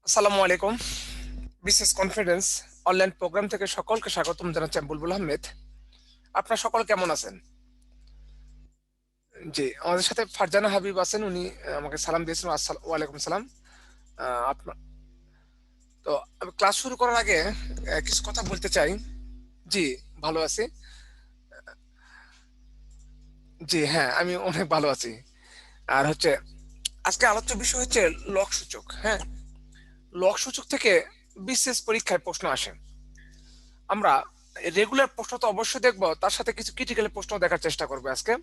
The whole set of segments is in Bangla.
আসসালামু আলাইকুম। বিশেষ কনফিডেন্স অনলাইন প্রোগ্রাম থেকে সকলকে স্বাগতম জানাচ্ছি আমি বুলবুল আহমেদ। আপনারা সকল কেমন আছেন? জি, আমাদের সাথে ফারজানা হাবিব আছেন। উনি আমাকে সালাম দিয়েছেন। ওয়ালাইকুম সালাম। আ আপনা তো আমি ক্লাস শুরু করার আগে কিছু কথা বলতে চাই। জি, ভালো আছি। জি, হ্যাঁ, আমি অনেক ভালো আছি। আর হচ্ছে আজকে আলোচ্য বিষয় হচ্ছে লক সূচক, হ্যাঁ? লক সূচক থেকে বিসিএস পরীক্ষায় প্রশ্ন আসে। আমরা রেগুলার প্রশ্ন তো অবশ্যই দেখব। তার সাথে কিছু ক্রিটিক্যাল প্রশ্ন দেখার চেষ্টা করব আজকে।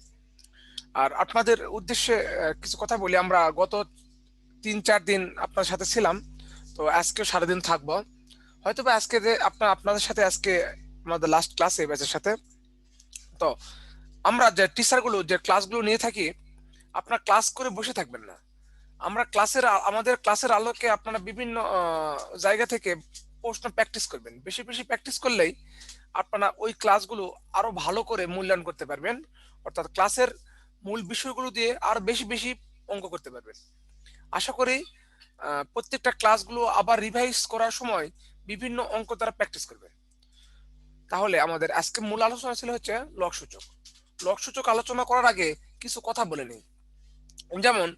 আর আপনাদের উদ্দেশ্যে কিছু কথা বলি। আমরা গত ৩-৪ দিন আপনার সাথে ছিলাম। তো আজকেও সারাদিন থাকবো। হয়তোবা আজকে যে আপনাদের সাথে আজকে আমাদের লাস্ট ক্লাস এই ব্যাচের সাথে। তো আমরা যে টিচারগুলো যে ক্লাসগুলো নিয়ে থাকি, আপনারা ক্লাস করে বসে থাকবেন না। আমাদের ক্লাসের আলোকে আপনারা বিভিন্ন জায়গা থেকে প্রশ্ন প্র্যাকটিস করবেন। বেশি, বেশি প্র্যাকটিস করলেই আপনারা ওই ক্লাসগুলো আরো ভালো করে মূল্যায়ন করতে পারবেন। অর্থাৎ ক্লাসের মূল বিষয়গুলো দিয়ে আরো বেশি, বেশি অঙ্ক করতে পারবেন। আশা করি প্রত্যেকটা ক্লাসগুলো আবার রিভাইজ করার সময় বিভিন্ন অঙ্ক তারা প্র্যাকটিস করবে। তাহলে আমাদের আজকে মূল আলোচনা ছিল হচ্ছে লগ সূচক। লগ সূচক আলোচনা করার আগে কিছু কথা বলে নিই। যেমন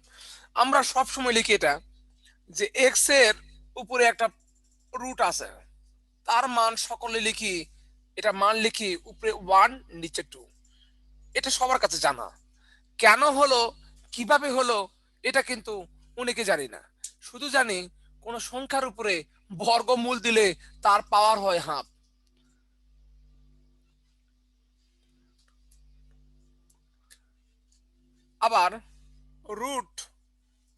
আমরা সবসময় লিখি এটা যে এক্স এর উপরে একটা রুট আছে। তার মান সকলে লিখি, এটা মান লিখি উপরে 1 নিচে 2। এটা সবার কাছে জানা। কেন হলো, কিভাবে হলো এটা কিন্তু অনেকে জানি না। শুধু জানি কোন সংখ্যার উপরে বর্গমূল দিলে তার পাওয়ার হয় হাফ। আবার রুট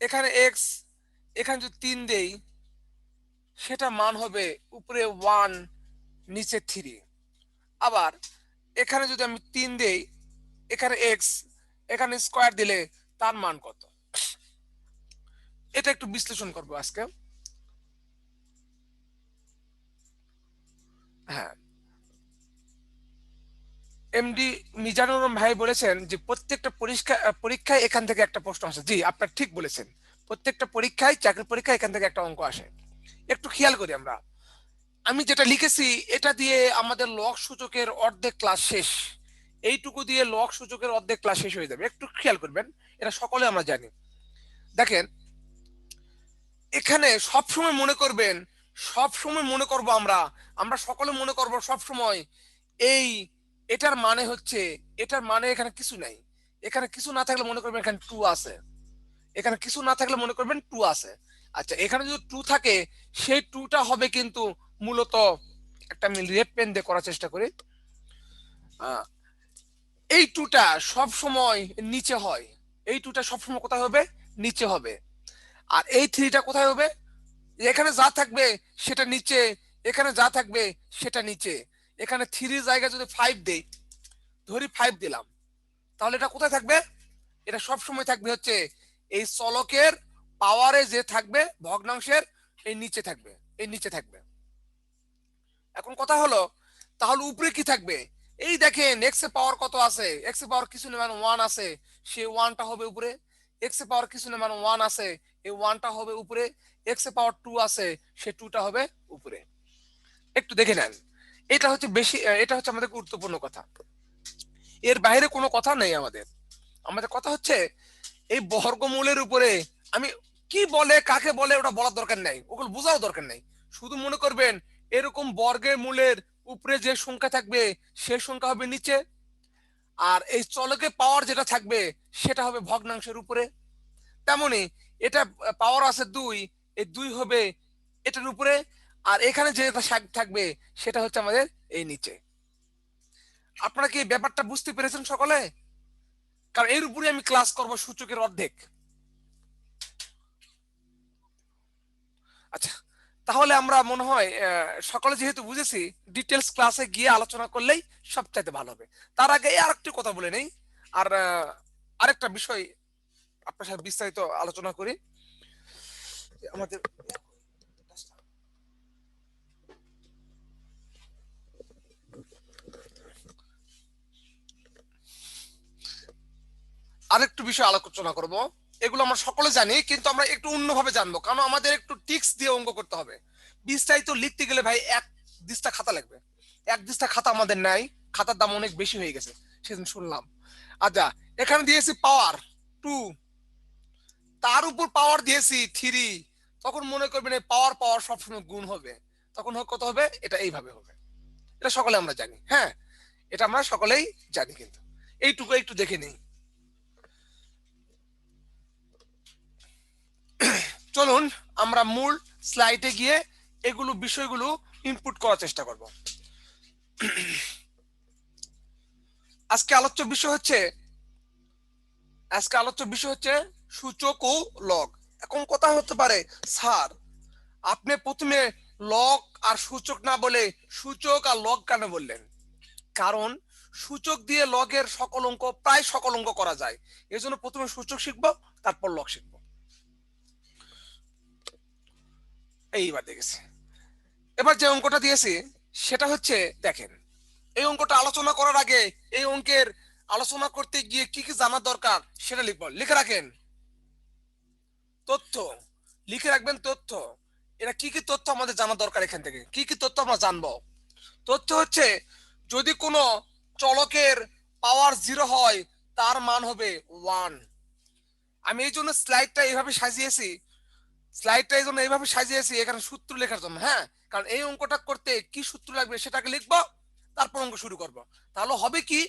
এখানে এক্স, এখানে যদি 3 দেই সেটা মান হবে উপরে 1 নিচে 3। আবার এখানে যদি আমি 3 দেই, এখানে এক্স, এখানে স্কয়ার দিলে তার মান কত? এটা একটু বিশ্লেষণ করব আজকে। হ্যাঁ, এমডি মিজানুর রহমান ভাই বলেছেন যে প্রত্যেকটা পরীক্ষায় এখান থেকে একটা প্রশ্ন আসে। জি, আপনার ঠিক বলেছেন। প্রত্যেকটা পরীক্ষায়, চাকরির পরীক্ষায় এখান থেকে একটা অঙ্ক আসে। একটু খেয়াল করি আমরা। আমি যেটা লিখেছি এটা দিয়ে আমাদের লগ সূচকের অর্ধেক ক্লাস শেষ। এইটুকু দিয়ে লগ সূচকের অর্ধেক ক্লাস শেষ হয়ে যাবে। একটু খেয়াল করবেন। এটা সকলে আমরা জানি। দেখেন, এখানে সবসময় মনে করবেন, সবসময় মনে করব আমরা সকলে মনে করব সবসময় এই এটার মানে হচ্ছে, এটার মানে এখানে কিছু নাই। এখানে কিছু না থাকলে মনে করবেন এখানে 2 আছে। এখানে কিছু না থাকলে মনে করবেন 2 আছে। আচ্ছা, এখানে যদি 2 থাকে সেই 2 টা হবে কিন্তু মূলত একটা আমি রেড পেন দিয়ে করার চেষ্টা করি। আ এই 2 টা সবসময় নিচে হয়। এই 2 টা সবসময় কোথায় হবে? নিচে হবে। আর এই 3 টা কোথায় হবে? এখানে যা থাকবে সেটা নিচে, এখানে যা থাকবে সেটা নিচে। এখানে 3 এর জায়গায় যদি 5 দেই, ধরি 5 দিলাম। তাহলে এটা কোথায় থাকবে? এটা সবসময় থাকবে হচ্ছে এই চলকের পাওয়ারে যে থাকবে ভগ্নাংশের এই নিচে থাকবে। এই নিচে থাকবে। এখন কথা হলো তাহলে উপরে কি থাকবে? এই দেখেন এক্স এর পাওয়ার কত আছে? এক্স এর পাওয়ার কিছু না মানে 1 আছে। সেই 1 টা হবে উপরে। এক্স এর পাওয়ার কিছু না মানে 1 আছে। এই 1 টা হবে উপরে। এক্স এর পাওয়ার 2 আছে। সেই 2 টা হবে উপরে। একটু দেখে নেন। এটা হচ্ছে বেশি এটা হচ্ছে আমাদের গুরুত্বপূর্ণ কথা। এর বাইরে কোনো কথা নেই আমাদের। আমাদের কথা হচ্ছে এই বর্গমূলের উপরে আমি কি বলে কাকে বলে ওটা বলার দরকার নাই, ওগুলো বোঝাও দরকার নাই। শুধু মনে করবেন এরকম বর্গের মূলের উপরে যে সংখ্যা থাকবে সে সংখ্যা হবে নিচে, আর এই চলকে পাওয়ার যেটা থাকবে সেটা হবে ভগ্নাংশের উপরে। তেমনি এটা পাওয়ার আছে 2, এই 2 হবে এটার উপরে, আর এখানে যেটা থাকবে সেটা হচ্ছে আমাদের এই নিচে। আপনারা কি ব্যাপারটা বুঝতে পেরেছেন সকলে? কারণ এর উপরে আমি ক্লাস করব সূচকের অর্ধেক। আচ্ছা, তাহলে আমরা মনে হয় সকলে যেহেতু বুঝেছি, ডিটেলস ক্লাসে গিয়ে আলোচনা করলেই সবচাইতে ভালো হবে। তার আগে আরেকটি কথা বলে নেই। আর আরেকটা বিষয় আপনার সাথে বিস্তারিত আলোচনা করি। আমাদের আরেকটু বিষয় আলোচনা করব। এগুলো আমরা সকলে জানি, কিন্তু আমরা একটু অন্যভাবে জানবো, কারণ আমাদের একটু টিক্স দিয়ে অঙ্ক করতে হবে। বিস্তারিত লিখতে গেলে ভাই এক দিস্তা খাতা লাগবে। এক দিস্তা খাতা আমাদের নাই, খাতার দাম অনেক বেশি হয়ে গেছে সেদিন শুনলাম। আচ্ছা, এখানে দিয়েছি পাওয়ার 2, তার উপর পাওয়ার দিয়েছি 3, তখন মনে করবেন এই পাওয়ার পাওয়ার সবসময় গুণ হবে, তখন কত হবে? এটা এইভাবে হবে। এটা সকলে আমরা জানি, হ্যাঁ, এটা আমরা সকলেই জানি, কিন্তু এইটুকু একটু দেখে নিই। চলুন আমরা মূল স্লাইডে গিয়ে এগুলো বিষয়গুলো ইনপুট করার চেষ্টা করব। আজকে আলোচ্য বিষয় হচ্ছে সূচক ও লগ। এখন কথা হতে পারে, স্যার আপনি প্রথমে লগ আর সূচক না বলে সূচক আর লগ কেন বললেন? কারণ সূচক দিয়ে লগের সকল অঙ্ক, প্রায় সকল অঙ্ক করা যায়, এজন্য প্রথমে সূচক শিখবো, তারপর লগ শিখবো। এইবার দেখেছি, এবার যে অঙ্কটা দিয়েছি সেটা হচ্ছে, দেখেন এই অঙ্কটা আলোচনা করার আগে এই অঙ্কের আলোচনা করতে গিয়ে কি কি জানার দরকার সেটা লিখবো। লিখে রাখেন তথ্য, লিখে রাখবেন তথ্য। এটা কি কি তথ্য আমাদের জানা দরকার, এখান থেকে কি কি তথ্য আমরা জানবো। তথ্য হচ্ছে, যদি কোনো চলকের পাওয়ার 0 হয় তার মান হবে 1। আমি এই জন্য স্লাইডটা এইভাবে সাজিয়েছি, এখানে সূত্র লেখার জন্য, হ্যাঁ, কারণ এই অঙ্কটা করতে কি সূত্র লাগবে সেটাকে লিখবো, তারপর অঙ্ক শুরু করব। তাহলে হবে কি,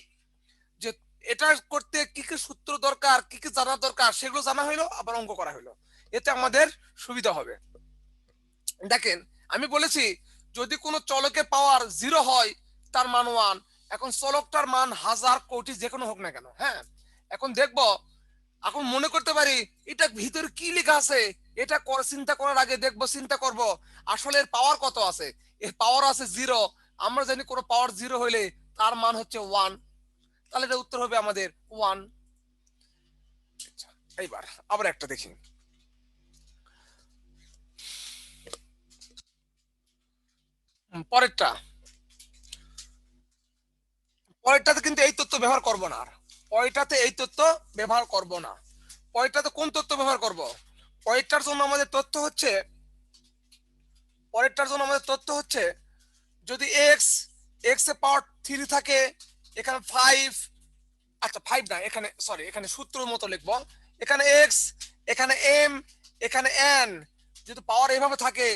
যে এটা করতে কি কি সূত্র দরকার, কি কি জানা দরকার, সেগুলো জানা হইলো, আবার অঙ্ক করা হইলো, এতে আমাদের সুবিধা হবে। দেখেন আমি বলেছি, যদি কোনো চলকের পাওয়ার 0 হয় তার মান 1। এখন চলকটার মান 1000 কোটি যে কোনো হোক না কেন, হ্যাঁ, এখন দেখবো, এখন মনে করতে পারি এটা ভিতরে কি লেখা আছে, এটা চিন্তা করার আগে দেখবো, চিন্তা করব আসলে এর পাওয়ার কত আছে। এর পাওয়ার আছে 0, আমরা জানি কোনো পাওয়ার 0 হইলে তার মান হচ্ছে 1, তাহলে এটা উত্তর হবে আমাদের 1। এইবার আবার একটা দেখি, পরেরটাতে কিন্তু এই তথ্য ব্যবহার করব না, পরেরটাতে কোন তথ্য ব্যবহার করব? পরেরটার জন্য আমাদের তথ্য হচ্ছে, যদি এক্স এর পাওয়ার 3 থাকে, এখানে 5, আচ্ছা 5 না, এখানে সরি, এখানে সূত্রের মতো লিখবো, এখানে এক্স, এখানে এম, এখানে এন, যদি পাওয়ার এইভাবে থাকে,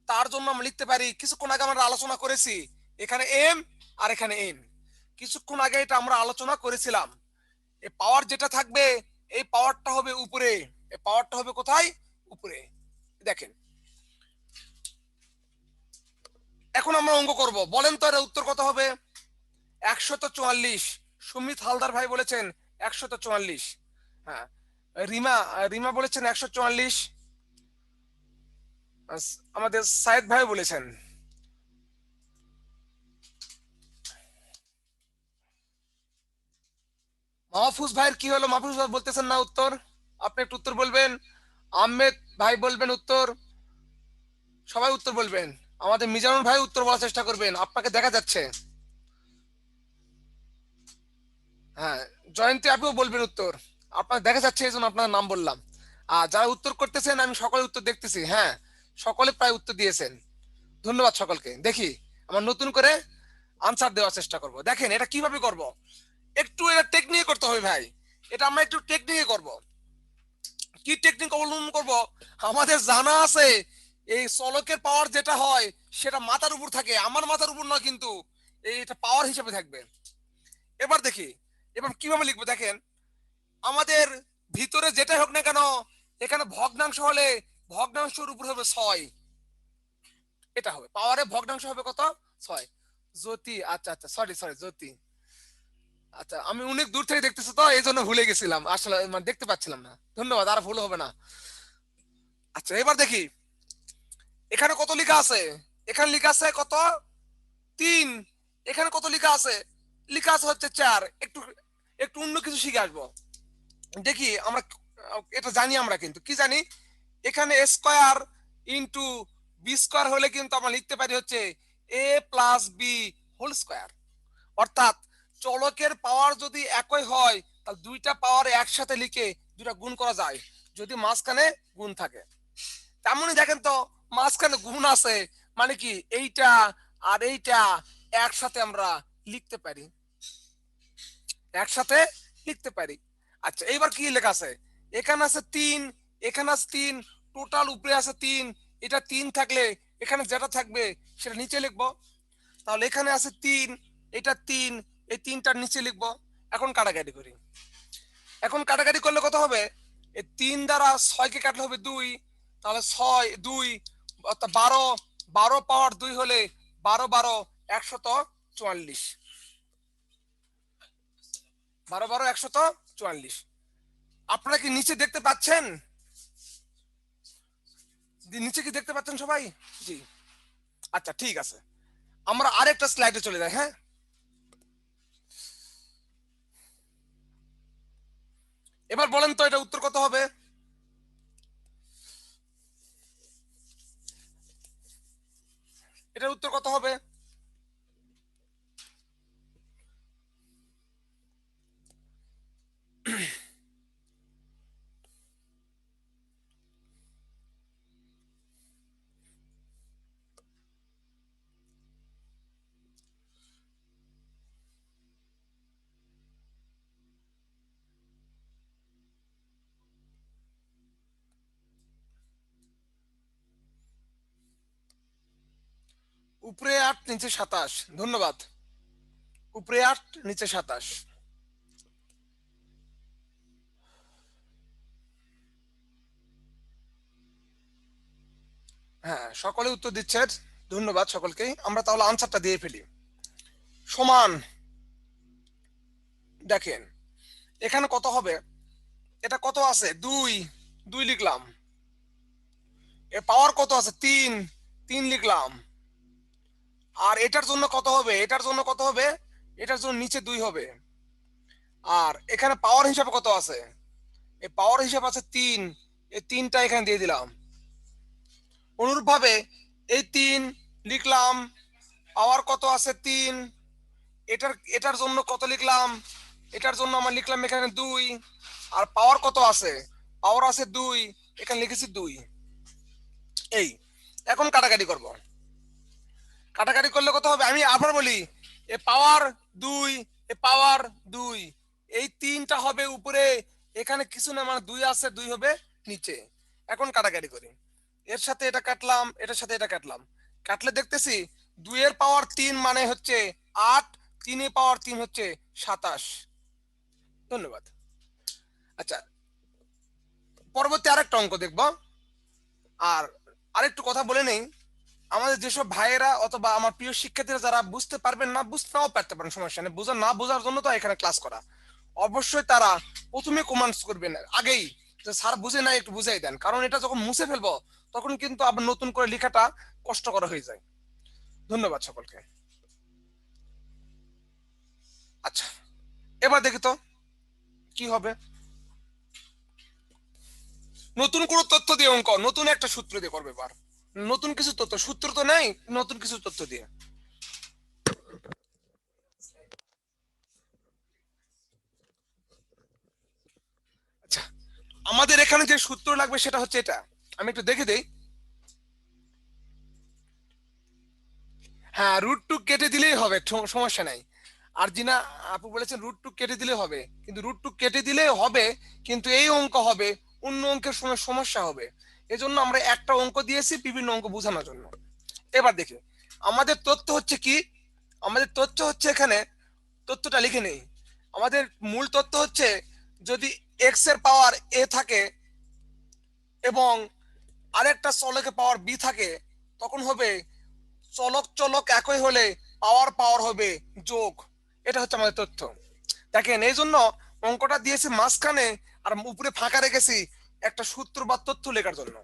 তার জন্য আমরা লিখতে পারি, কিছুক্ষণ আগে আমরা আলোচনা করেছি, এখানে এম আর এখানে এন, কিছুক্ষণ আগে এটা আমরা আলোচনা করেছিলাম। এই পাওয়ার যেটা থাকবে, এই পাওয়ারটা হবে উপরে, এই পাওয়ারটা হবে কোথায়? উপরে। দেখেন এখন আমরা অঙ্ক করব, বলেন তো এর উত্তর কত হবে? 144। সুমিত হালদার ভাই বলেছেন 144। হ্যাঁ, রিমা রিমা বলেছেন 144। আমাদের সাইদ ভাই বলেছেন। মাহফুজ ভাইয়ের কি হলো? মাহফুজ ভাই বলতেছেন না উত্তর, আপনি একটু উত্তর বলবেন। আহমেদ ভাই বলবেন উত্তর, সবাই উত্তর বলবেন। আমাদের মিজানুর ভাই উত্তর বলার চেষ্টা করবেন, আপনাকে দেখা যাচ্ছে। হ্যাঁ, জয়ন্তী আপনিও বলবেন উত্তর, আপনার দেখা যাচ্ছে এই জন্য আপনার নাম বললাম। আর যারা উত্তর করতেছেন আমি সকলে উত্তর দেখতেছি, হ্যাঁ, সকলে প্রায় উত্তর দিয়েছেন, ধন্যবাদ সকলকে। দেখি আমার নতুন করে আনসার দেওয়ার চেষ্টা করব। দেখেন এটা কিভাবে করব, একটু এটা টেকনিকে করতে হবে ভাই, এটা আমরা একটু টেকনিকে করব। কি টেকনিক অবলম্বন করব? আমাদের জানা আছে এই চলকের পাওয়ার যেটা হয় সেটা মাথার উপর থাকে, আমার মাথার উপর নয়, কিন্তু এটা পাওয়ার হিসেবে থাকবে। এবার দেখি এবার কিভাবে লিখবো। দেখেন আমাদের ভিতরে যেটাই হোক না কেন, এখানে ভগ্নাংশ হলে ভগ্নাংশের উপর হবে 6, এটা হবে পাওয়ারে ভগ্নাংশ হবে কত? 6। জ্যোতি, আচ্ছা আচ্ছা, সরি সরি জ্যোতি, আচ্ছা আমি অনেক দূর থেকে দেখতেছি তো এই জন্য ভুলে গেছিলাম, আসলে মানে দেখতে পাচ্ছিলাম না, ধন্যবাদ, আর ভুল হবে না। আচ্ছা এবার দেখি এখানে কত লেখা আছে, এখানে লেখা আছে কত? 3। এখানে কত লেখা আছে? লেখা আছে হচ্ছে 4। একটু একটু অন্য কিছু শিখে আসবো, দেখি আমরা এটা জানি, আমরা কিন্তু কি জানি, এখানে স্কয়ার ইন্টু বি স্কয়ার হলে কিন্তু আমরা লিখতে পারি হচ্ছে এ প্লাস বি হোল স্কয়ার। অর্থাৎ চলকের পাওয়ার যদি একই হয় তাহলে দুইটা পাওয়ার একসাথে লিখে দুটা গুণ করা যায় যদি মাঝখানে গুণ থাকে। তেমনই দেখেন তো মাঝখানে গুণ আছে মানে কি এইটা আর এইটা একসাথে আমরা লিখতে পারি, একসাথে লিখতে পারি। আচ্ছা এইবার কি লেখা আছে, এখানে আছে 3, এখানে আছে 3, টোটাল উপরে আছে 3, এটা 3 থাকলে এখানে যেটা থাকবে সেটা নিচে লিখবো। তাহলে এখানে আছে 3, এটা 3, এই 3টার নিচে লিখবো। এখন কাটাকাটি করি। এখন কাটাকাটি করলে কত হবে, এই 3 দ্বারা 6 কে কাটলে হবে 2, তাহলে 6 2 অর্থাৎ 12, 12 পাওয়ার 2 হলে 12 12 144, 12 12 144। আপনারা কি নিচে দেখতে পাচ্ছেন? নিচে কি দেখতে পাচ্ছেন সবাই? জি, আচ্ছা ঠিক আছে, আমরা আরেকটা স্লাইডে চলে যাই। হ্যাঁ, এবার বলেন তো এটা উত্তর কত হবে? এটার উত্তর কত হবে? উপরে 8 নিচে 27, ধন্যবাদ। উপরে 8 নিচে 27। হ্যাঁ, সকলে উত্তর দিচ্ছেন, ধন্যবাদ সকলকেই। আমরা তাহলে আনসারটা দিয়ে ফেলি। সমান, দেখেন এখানে কত হবে, এটা কত আছে 2, 2 লিখলাম। এর পাওয়ার কত আছে 3, 3 লিখলাম। আর এটার জন্য কত হবে, এটার জন্য কত হবে, এটার জন্য নিচে 2 হবে। আর এখানে পাওয়ার হিসাবে কত আছে, এই পাওয়ার হিসাব আছে 3, এই 3টা এখানে দিয়ে দিলাম। অনুরূপভাবে এই 3 লিখলাম, পাওয়ার কত আছে 3, এটার এটার জন্য কত লিখলাম, এটার জন্য আমরা লিখলাম এখানে 2। আর পাওয়ার কত আছে, পাওয়ার আছে 2, এখানে লিখেছি 2। এই এখন কাটাকাটি করব। কাটাকাটি করলে কত হবে, আমি আবার বলি, এ পাওয়ার 2, এ পাওয়ার 2, এই 3টা হবে উপরে, এখানে কিছু না মানে 2 আছে, 2 হবে নিচে। এখন কাটাকাটি করি, এর সাথে এটা কাটলাম, এটার সাথে এটা কাটলাম, কাটলে দেখতেছি 2 এর পাওয়ার 3 মানে হচ্ছে 8, 3 এর পাওয়ার 3 হচ্ছে 27। ধন্যবাদ। আচ্ছা, পরবর্তী আরেকটা অঙ্ক দেখব। আর আরেকটু কথা বলে নেই, আমাদের যেসব ভাইয়েরা অথবা আমার প্রিয় শিক্ষার্থীরা যারা বুঝতে পারবেন না, বুঝতে নাও পারতে পারেন, সমস্যা নেই, বোঝা না বোঝার জন্য তো এখানে ক্লাস করা। অবশ্যই তারা প্রথমে কমেন্টস করবেন আগেই যে স্যার বুঝে নাই একটু বুঝাই দেন, কারণ এটা যখন মুছে ফেলবো তখন কিন্তু আবার নতুন করে লেখাটা কষ্টকর হয়ে যায়। ধন্যবাদ সকলকে। আচ্ছা, এবার দেখি তো কি হবে। নতুন কোনো তথ্য দিয়ে অঙ্ক, নতুন একটা সূত্র দিয়ে করবে এবার। নতুন কিছু তথ্য, সূত্র তো নেই, নতুন কিছু তথ্য দিয়ে। আচ্ছা, আমাদের এখানে যে সূত্র লাগবে সেটা হচ্ছে এটা, আমি একটু দেখে দেই। হ্যাঁ, রুট টু কেটে দিলেই হবে, সমস্যা নাই। আর জিনা আপু বলেছেন রুট টু কেটে দিলে হবে, কিন্তু রুট টু কেটে দিলে হবে, কিন্তু এই অঙ্ক হবে, অন্য অঙ্কের সময় সমস্যা হবে। এজন্য আমরা একটা অঙ্ক দিয়েছি বিভিন্ন অঙ্ক বোঝানোর জন্য। এবার দেখি আমাদের তথ্য হচ্ছে কি, আমাদের তথ্য হচ্ছে এখানে, তথ্যটা লিখে নেই। আমাদের মূল তথ্য হচ্ছে যদি এক্স এর পাওয়ার এ থাকে এবং আরেকটা চলকের পাওয়ার বি থাকে, তখন হবে চলক চলক একই হলে পাওয়ার পাওয়ার হবে যোগ। এটা হচ্ছে আমাদের তথ্য। দেখেন এই জন্য অঙ্কটা দিয়েছি মাঝখানে আর উপরে ফাঁকা রেখেছি একটা সূত্র বা তথ্য লেখার জন্য।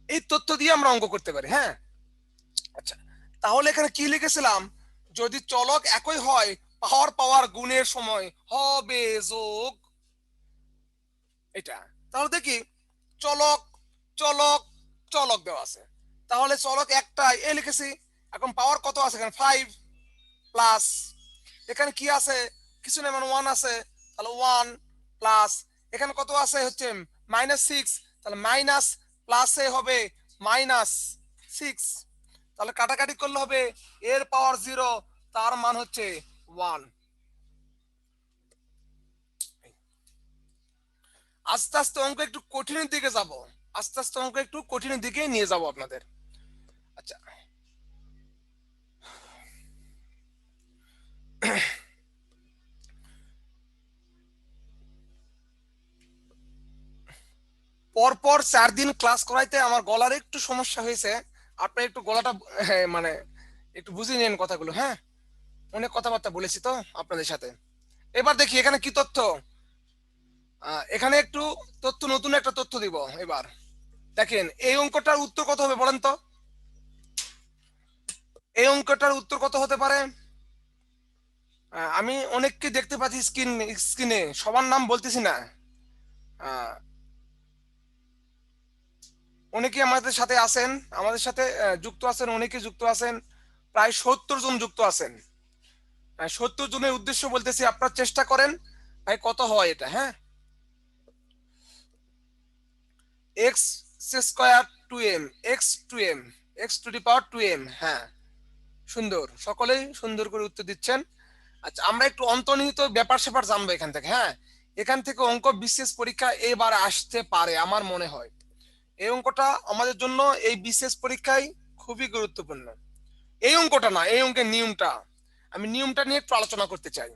এই তথ্য দিয়ে আমরা অঙ্ক করতে পারি। হ্যাঁ, আচ্ছা, তাহলে এখানে কি লিখেছিলাম, যদি চলক একই হয় পাওয়ার পাওয়ার গুণের সময় হবে যোগ। এটা তাহলে দেখি চলক চলক চলক দেওয়া আছে, তাহলে চলক একটাই এ লিখেছি। এখন পাওয়ার কত আছে, এখানে 5 প্লাস, এখানে কি আছে কিছু না মানে 1 আছে, তাহলে 1 প্লাস, এখানে কত আছে হচ্ছে -6, তাহলে মাইনাস প্লাসে হবে -6, তাহলে কাটাকাটি করলে হবে এর পাওয়ার 0, তার মান হচ্ছে 1। আস্তে আস্তে অঙ্ক একটু কঠিনের দিকে যাব, আস্তে আস্তে অঙ্ক একটু কঠিনের দিকে নিয়ে যাব আপনাদের। আচ্ছা, পরপর 4 দিন ক্লাস করাইতে আমার গলার একটু সমস্যা হয়েছে। আপনি একটু গলাটা মানে একটু বুঝিয়ে নিন কথাগুলো, হ্যাঁ? অনেক কথাবার্তা বলেছি তো আপনাদের সাথে। এবার দেখি এখানে কি তথ্য। এখানে একটু তথ্য, নতুন একটা তথ্য দিব এবার। দেখেন এই অঙ্কটার উত্তর কত হবে বলেন তো? এই অঙ্কটার উত্তর কত হতে পারে? আমি অনেককে দেখতে পাচ্ছি স্ক্রিনে, সবার নাম বলতেছি না। অনেকে আমাদের সাথে আছেন, আমাদের সাথে যুক্ত আছেন, অনেকে যুক্ত আছেন, প্রায় 70 জন যুক্ত আছেন। 70 জনের উদ্দেশ্য বলতেছি, আপনারা চেষ্টা করেন ভাই কত হয় এটা, হ্যাঁ? X square 2m, x to the power 2m, হ্যাঁ সুন্দর, সকলেই সুন্দর করে উত্তর দিচ্ছেন। আচ্ছা, আমরা একটু অন্তর্নিহিত ব্যাপার স্যাপার জানবো এখান থেকে, হ্যাঁ? এখান থেকে অঙ্ক বিশেষ পরীক্ষা এবার আসতে পারে আমার মনে হয়। এই অঙ্কটা আমাদের জন্য এই বিশেষ পরীক্ষায় খুবই গুরুত্বপূর্ণ। এই অঙ্কটা না, এই অঙ্কের নিয়মটা, আমি নিয়মটা নিয়ে একটু আলোচনা করতে চাই।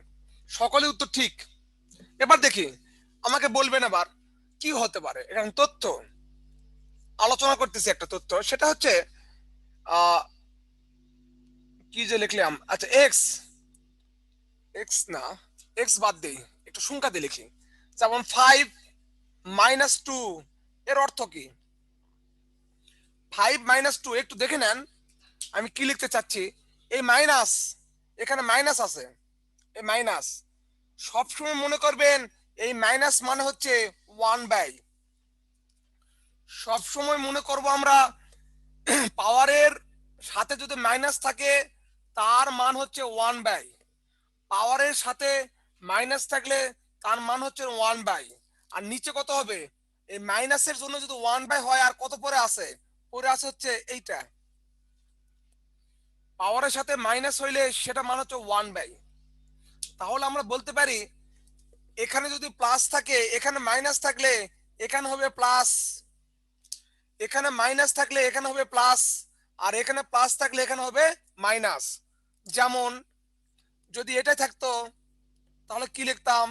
সকলে উত্তর ঠিক। এবার দেখি, আমাকে বলবেন এবার কি হতে পারে এখানে তথ্য আলোচনা করতেছি। একটা তথ্য, সেটা হচ্ছে আহ কি যে লিখলাম, আচ্ছা এক্স, এক্স না, এক্স বাদ দেই, একটু সংখ্যা দিয়ে লিখি। যেমন 5 - 2, এর অর্থ কি? 5 - 2 একটু দেখে নেন আমি কি লিখতে চাচ্ছি। এই মাইনাস, এখানে মাইনাস আছে, এই মাইনাস সবসময় মনে করবেন এই মাইনাস মানে হচ্ছে 1/, সবসময় মনে করব আমরা পাওয়ারের সাথে যদি মাইনাস থাকে তার মান হচ্ছে 1/, পাওয়ারের সাথে মাইনাস থাকলে তার মান হচ্ছে 1/, আর নিচে কত হবে? এই মাইনাসের জন্য যদি 1/, হয় আর কত পরে আছে? পরে আছে হচ্ছে এইটা, পাওয়ারের সাথে মাইনাস হইলে সেটা মান হচ্ছে 1/। তাহলে আমরা বলতে পারি এখানে যদি প্লাস থাকে, এখানে মাইনাস থাকলে এখানে হবে প্লাস, এখানে মাইনাস থাকলে এখানে হবে প্লাস, আর এখানে প্লাস থাকলে এখানে হবে মাইনাস। যেমন যদি এটাই থাকতো তাহলে কি লিখতাম?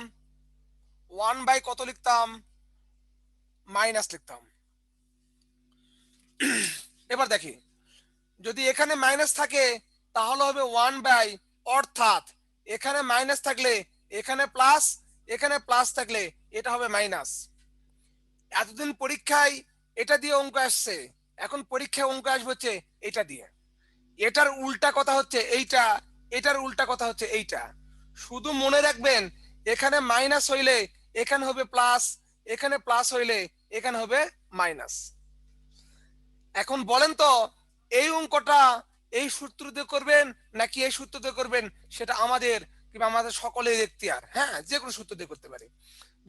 1/, কত লিখতাম? মাইনাস লিখতাম। এবার দেখি, যদি এখানে মাইনাস থাকে তাহলে হবে 1/, অর্থাৎ এখানে মাইনাস থাকলে এখানে প্লাস, এখানে প্লাস থাকলে এটা হবে মাইনাস। এতদিন পরীক্ষায় এটা দিয়ে অঙ্ক আসছে, এখন পরীক্ষায় অঙ্ক আসবে হচ্ছে এটা দিয়ে। এটার উল্টা কথা হচ্ছে এইটা, এটার উল্টা কথা হচ্ছে এইটা। শুধু মনে রাখবেন এখানে মাইনাস হইলে এখানে হবে প্লাস, এখানে প্লাস হইলে এখানে হবে মাইনাস। এখন বলেন তো এই অঙ্কটা এই সূত্র দিয়ে করবেন নাকি এই সূত্র দিয়ে করবেন, সেটা আমাদের কিংবা আমাদের সকলের এখতিয়ার, হ্যাঁ যে কোনো সূত্র দিয়ে করতে পারি।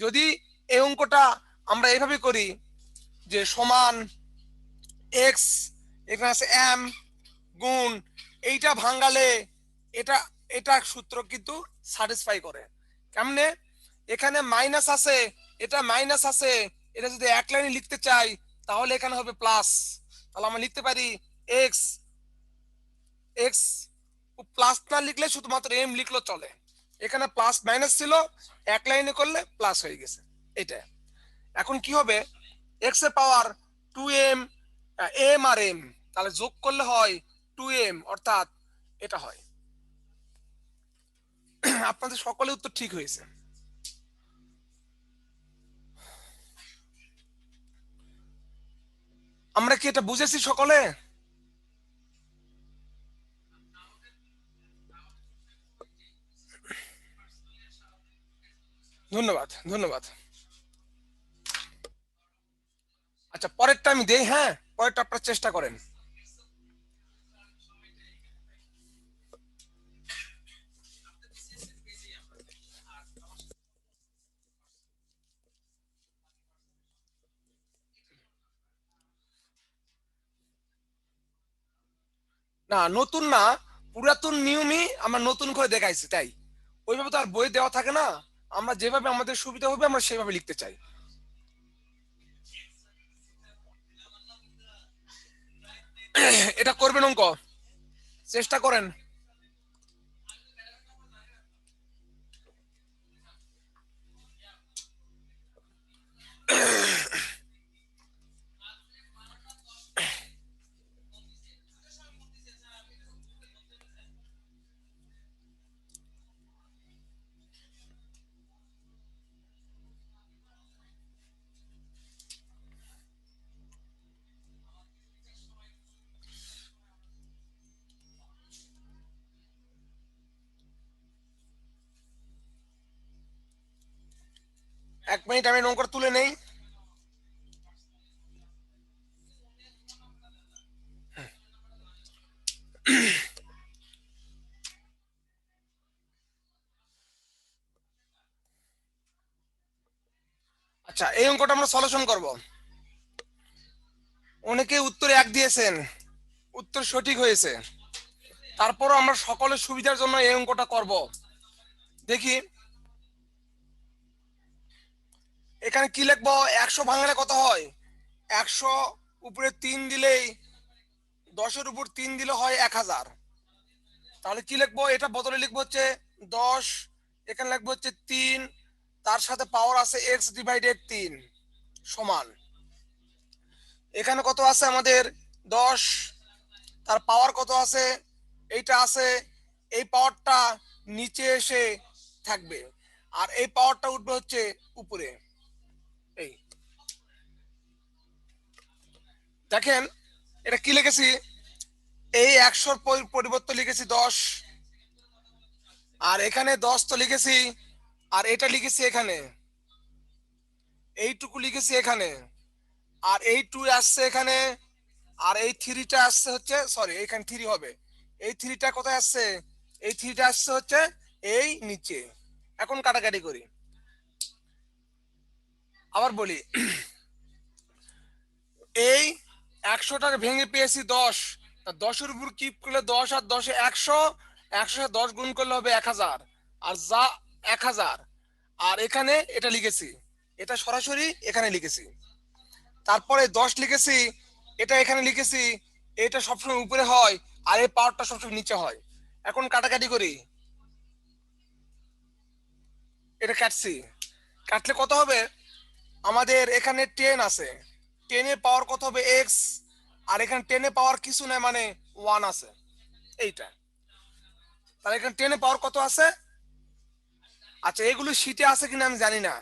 যদি এই অঙ্কটা আমরা এইভাবে করি যে সমান এক্স, এখানে আছে এম গুণ, এইটা ভাঙালে এটা, এটা সূত্র কিন্তু স্যাটিসফাই করে। কেমনে? এখানে মাইনাস আছে, এটা মাইনাস আছে, এটা যদি এক লাইনে লিখতে চাই তাহলে এখানে হবে প্লাস। তাহলে আমরা লিখতে পারি এক্স, এক্স প্লাস না লিখলে শুধুমাত্র এম লিখলেও চলে। এখানে প্লাস মাইনাস ছিল, এক লাইনে করলে প্লাস হয়ে গেছে এটা। এখন কি হবে? এক্স এর পাওয়ার 2m, এম আর এম, তাহলে যোগ করলে হয় 2m, অর্থাৎ এটা হয়। আপনাদের সকলে উত্তর ঠিক হয়েছে। আমরা কি এটা বুঝেছি সকলে? ধন্যবাদ, ধন্যবাদ। আচ্ছা, পরেরটা আমি দেই, হ্যাঁ পরেরটা আপনারা চেষ্টা করেন। না নতুন না, পুরাতন নিয়মই আমরা নতুন করে দেখাইছি, তাই ওইভাবে তো আর বই দেওয়া থাকে না। আমরা যেভাবে আমাদের সুবিধা হবে আমরা সেভাবে লিখতে চাই। এটা করবেন অঙ্ক, চেষ্টা করেন। এক মিনিট আমি অঙ্কটা তুলে নেই। আচ্ছা, এই অঙ্কটা আমরা সলিউশন করব। অনেকে উত্তর 1 দিয়েছেন, উত্তর সঠিক হয়েছে। তারপরও আমরা সকলের সুবিধার জন্য এই অঙ্কটা করব। দেখি এখানে কি লিখবো। 100 ভাঙলে কত হয়? 100 উপরে 3 দিলেই, 10-এর উপর 3 দিলে হয় 1000। তাহলে কি লিখবো? এটা বদলে লিখবো হচ্ছে 10, এখানে লিখবো হচ্ছে 3, তার সাথে পাওয়ার আছে x ডিভাইডেড 3 সমান, এখানে কত আছে আমাদের 10, তার পাওয়ার কত আছে, এইটা আছে, এই পাওয়ারটা নিচে এসে থাকবে আর এই পাওয়ারটা উঠবে হচ্ছে উপরে। এই দেখেন এটা কি লিখেছি, এই 100 পরিবর্তে লিখেছি 10, আর এখানে 10 তো লিখেছি, আর এটা লিখেছি এখানে, এইটুকু লিখেছি এখানে, আর এই 2 আসছে এখানে, আর এই 3টা আসছে হচ্ছে, সরি এখানে 3 হবে, এই 3টা কোথায় আসছে, এই 3টা আসছে হচ্ছে এই নিচে। এখন কাটাকাটি করি, আবার বলি, এই 100টাকে ভেঙে পেয়েছি 10, 10-এর উপর কিপ করলে 10 আর 10-এ 100, 100 10 গুণ করলে হবে 1000, আর যা 1000, আর এখানে এটা লিখেছি, এটা সরাসরি এখানে লিখেছি, তারপরে 10 লিখেছি, এটা এখানে লিখেছি, এটা সবসময় উপরে হয় আর এই পাওয়ারটা সবসময় নিচে হয়। এখন কাটাকাটি করি, এটা কাটছি, কাটলে কত হবে, আমাদের এখানে 10 আছে, 10 এর পাওয়ার কত হবে x, আর এখানে 10 এর পাওয়ার কিছু নাই মানে 1 আছে, এইটা। তাহলে এখানে 10 এর পাওয়ার কত আছে। আচ্ছা এগুলো শীটে আছে কিনা আমি জানি না,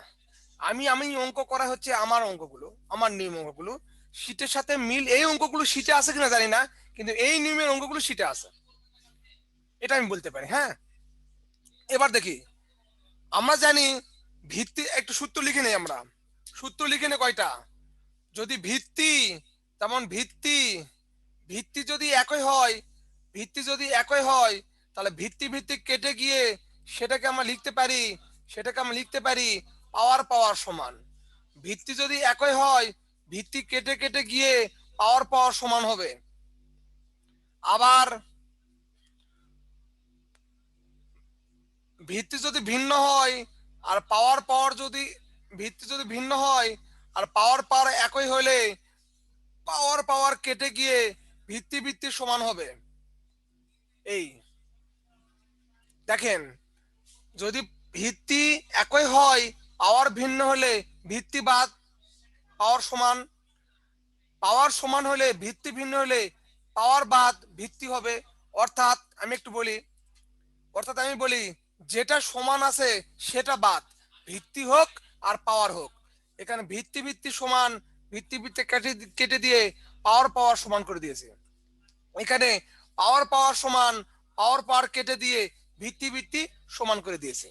আমি আমি অঙ্ক করা হচ্ছে আমার অঙ্কগুলো, আমার নিয়ম অঙ্কগুলো শীটের সাথে মিল, এই অঙ্কগুলো শীটে আছে কিনা জানি না, কিন্তু এই নিয়মের অঙ্কগুলো শীটে আছে, এটা আমি বলতে পারি। হ্যাঁ, এবার দেখি, আমরা জানি ভিত্তি, একটু সূত্র লিখে নেই আমরা, সূত্র লিখে নে কয়টা, যদি ভিত্তি, তেমন ভিত্তি, ভিত্তি যদি একই হয়, ভিত্তি যদি একই হয়, তাহলে ভিত্তি ভিত্তি কেটে গিয়ে সেটাকে আমরা লিখতে পারি, সেটাকে আমরা লিখতে পারি পাওয়ার পাওয়ার সমান। ভিত্তি যদি একই হয়, ভিত্তি কেটে কেটে গিয়ে পাওয়ার পাওয়ার সমান হবে। আবার ভিত্তি যদি ভিন্ন হয় আর পাওয়ার পাওয়ার যদি, ভিত্তি যদি ভিন্ন হয় আর পাওয়ার পাওয়ার একই হলে পাওয়ার পাওয়ার কেটে গিয়ে ভিত্তি ভিত্তি সমান হবে। এই দেখেন, যদি ভিত্তি একই হয়, পাওয়ার ভিন্ন হলে ভিত্তি বাদ পাওয়ার সমান, পাওয়ার সমান হলে ভিত্তি ভিন্ন হলে পাওয়ার বাদ ভিত্তি হবে। অর্থাৎ আমি একটু বলি, অর্থাৎ আমি বলি যেটা সমান আছে সেটা বাদ, ভিত্তি হোক আর পাওয়ার হোক, এখানে ভিত্তি ভিত্তি সমান, ভিত্তি ভিত্তি কেটে কেটে দিয়ে পাওয়ার পাওয়ার সমান করে দিয়েছে, এখানে পাওয়ার পাওয়ার সমান, পাওয়ার পাওয়ার কেটে দিয়ে ভিত্তি ভিত্তি সমান করে দিয়েছে।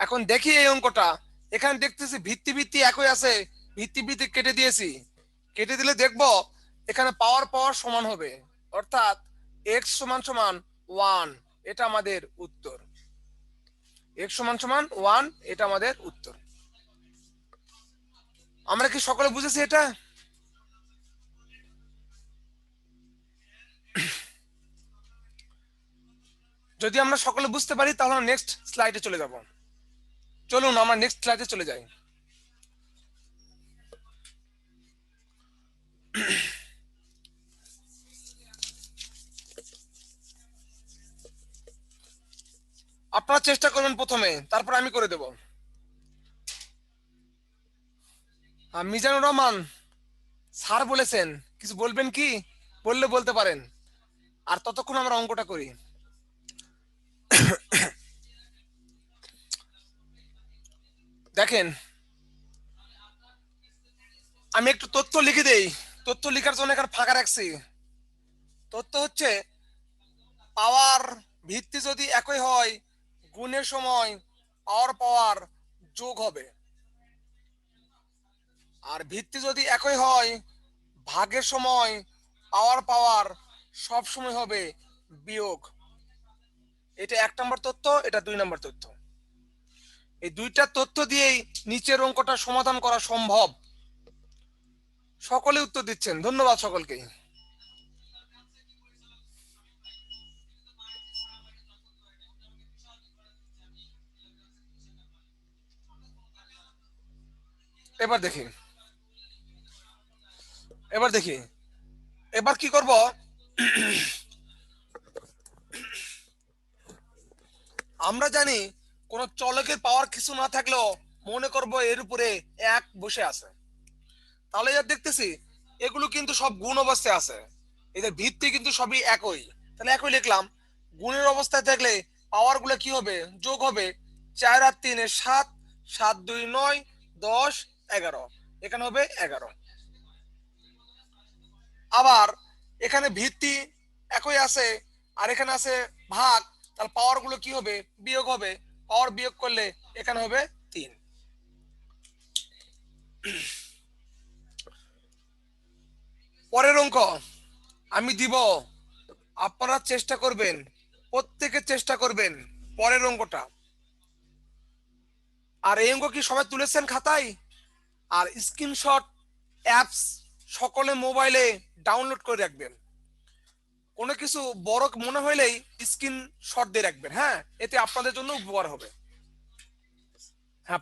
এখন দেখি এই অঙ্কটা, এখানে দেখতেছি ভিত্তি ভিত্তি একই আছে, ভিত্তি ভিত্তি কেটে দিয়েছি, কেটে দিলে দেখবো এখানে পাওয়ার পাওয়ার সমান হবে, অর্থাৎ x সমান সমান 1, এটা আমাদের উত্তর, x সমান সমান 1, এটা আমাদের উত্তর। আমরা কি সকলে বুঝেছি এটা? যদি আমরা সকলে বুঝতে পারি তাহলে নেক্সট স্লাইডে চলে যাব। চলুন আমরা নেক্সট স্লাইডে চলে যাই। আপনারা চেষ্টা করবেন প্রথমে, তারপর আমি করে দেব। মিজানুর রহমান স্যার বলেছেন কিছু বলবেন কি? বললে বলতে পারেন, আর ততক্ষণ আমরা অঙ্কটা করি। দেখেন, আমি একটু তথ্য লিখে দেই। তথ্য লেখার জন্য এখানে ফাঁকা রাখছি। তথ্য হচ্ছে পাওয়ার ভিত্তি যদি একই হয়, গুণের সময় পাওয়ার যোগ হবে, আর ভিত্তি যদি একই হয়, ভাগের সময় পাওয়ার সব সময় হবে বিয়োগ। এটা 1 নম্বর তথ্য, এটা 2 নম্বর তথ্য। এই দুইটা তথ্য দিয়েই নিচের অঙ্কটা সমাধান করা সম্ভব। সকলে উত্তর দিচ্ছেন, ধন্যবাদ সকলকে। এবার দেখি, এবার কি করব। আমরা জানি কোন চলকের পাওয়ার কিছু না থাকলেও মনে করব এর উপরে 1 বসে আছে, তাহলে যা দেখতেছি এগুলো কিন্তু সব গুণ অবস্থায় আছে, এদের ভিত্তি কিন্তু সবই একই। তাহলে একই লিখলাম। গুণের অবস্থায় থাকলে পাওয়ার গুলো কি হবে? যোগ হবে। 4 আর 3 7, 7 2 9, 10 11, এখানে হবে 11। আবার এখানে ভিত্তি একই আছে, আর এখানে আছে ভাগ, তাহলে পাওয়ার গুলো কি হবে? বিয়োগ হবে। পাওয়ার বিয়োগ করলে এখানে হবে 3। পরের অঙ্ক আমি দিব, আপনারা চেষ্টা করবেন, প্রত্যেকে চেষ্টা করবেন পরের অঙ্কটা। আর এই অঙ্ক কি সবাই তুলেছেন খাতায়? আর স্ক্রিনশট অ্যাপস সকলে মোবাইলে ডাউনলোড করে রাখবেন। কোনো কিছু বড় মনে হইলেই স্ক্রিনশট দিয়ে রাখবেন, হ্যাঁ, এতে আপনাদের জন্য উপকার হবে। হ্যাঁ,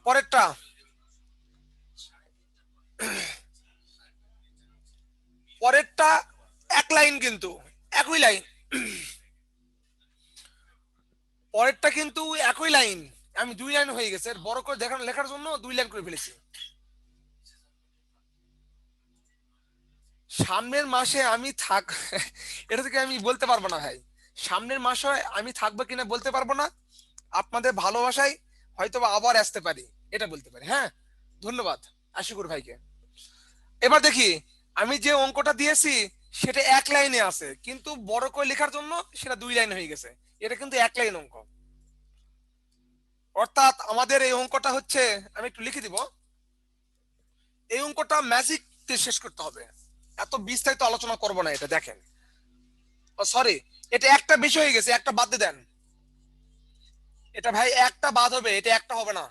পরেরটা এক লাইন, কিন্তু একই লাইন। পরেরটা কিন্তু একই লাইন, আমি 2 লাইন হয়ে গেছে, বড় করে দেখানো লেখার জন্য 2 লাইন করে ফেলেছি। সামনের মাসে আমি থাক এটা থেকে আমি বলতে পারবো না ভাই, সামনের মাসে আমি থাকবো কিনা বলতে পারবো না। আপনাদের ভালোবাসায় হয়তো আবার আসতে পারি, এটা বলতে পারি। হ্যাঁ, ধন্যবাদ আশিকুর ভাইকে। এবার দেখি, আমি যে অঙ্কটা দিয়েছি সেটা 1 লাইনে আছে, কিন্তু বড় করে লেখার জন্য সেটা 2 লাইন হয়ে গেছে। এটা কিন্তু 1 লাইন অঙ্ক। অর্থাৎ আমাদের এই অঙ্কটা হচ্ছে, আমি একটু লিখে দিব, এই অঙ্কটা ম্যাজিক দিয়ে শেষ করতে হবে, এত বিস্তারিত আলোচনা করব না। এটা দেখেন, সরি, এটা একটা বেশি হয়ে গেছে, একটা বাদ দিয়ে দেন। এটা ভাই একটা বাদ হবে, এটা একটা হবে না।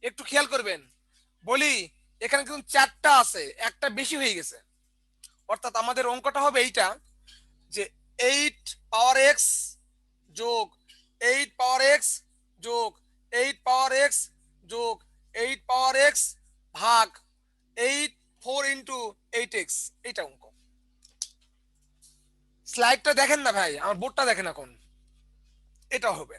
একটু খেয়াল করবেন, বলি এখানে কিন্তু 4টা আছে, একটা বেশি হয়ে গেছে। অর্থাৎ আমাদের অঙ্কটা হবে এইটা, যে 8 পাওয়ার এক্স যোগ 8 পাওয়ার এক্স যোগ 8 পাওয়ার এক্স যোগ 8 পাওয়ার এক্স ভাগ 8 4 ইন্টু 8x। এইটা অঙ্ক। স্লাইডটা দেখেন না ভাই, আমার বোর্ডটা দেখেন এখন। এটা হবে।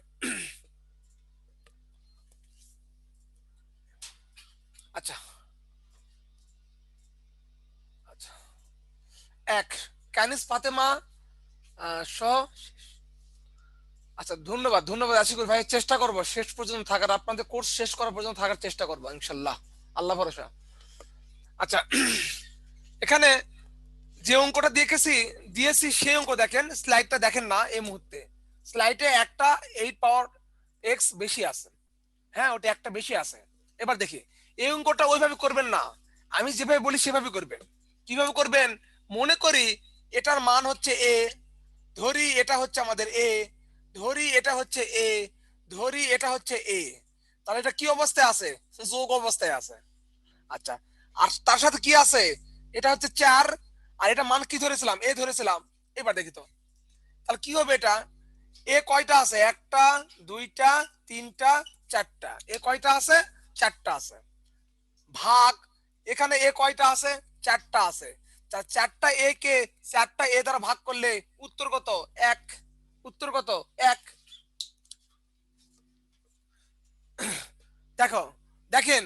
আচ্ছা আচ্ছা, এক কানিস ফাতেমা সহ। আচ্ছা, ধন্যবাদ ধন্যবাদ আশিকুর ভাই, চেষ্টা করব শেষ পর্যন্ত থাকার, আপনাদের কোর্স শেষ করার পর্যন্ত থাকার চেষ্টা করবো ইনশাল্লাহ, আল্লাহ ভরসা। আচ্ছা, এখানে যে অঙ্কটা দিয়েছি সেই অঙ্ক দেখেন, স্লাইডটা দেখেন না এই মুহূর্তে। স্লাইডে একটা 8 পাওয়ার এক্স বেশি আছে, হ্যাঁ ওটা একটা বেশি আছে। এবার দেখি, এই অঙ্কটা ওইভাবে করবেন না, আমি যেভাবে বলি সেভাবে করবেন। কিভাবে করবেন? মনে করি এটার মান হচ্ছে এ, ধরি এটা হচ্ছে আমাদের এ, ধরি এটা হচ্ছে এ, ধরি এটা হচ্ছে এ। তাহলে এটা কি অবস্থায় আছে? যোগ অবস্থায় আছে। আচ্ছা, আর তার সাথে কি আছে? এটা হচ্ছে 4, আর এটা মান কি ধরেছিলাম? এ ধরেছিলাম। এবার দেখি তো, তাহলে কি হবে এটা? এ কয়টা আছে? একটা, দুইটা, তিনটা, চারটা। এ কয়টা আছে? চারটা আছে। ভাগ, এখানে এ কয়টা আছে? চারটা আছে। চারটা এ কে চারটা এ দ্বারা ভাগ করলে উত্তর কত? এক। উত্তর কত? এক। দেখো, দেখেন,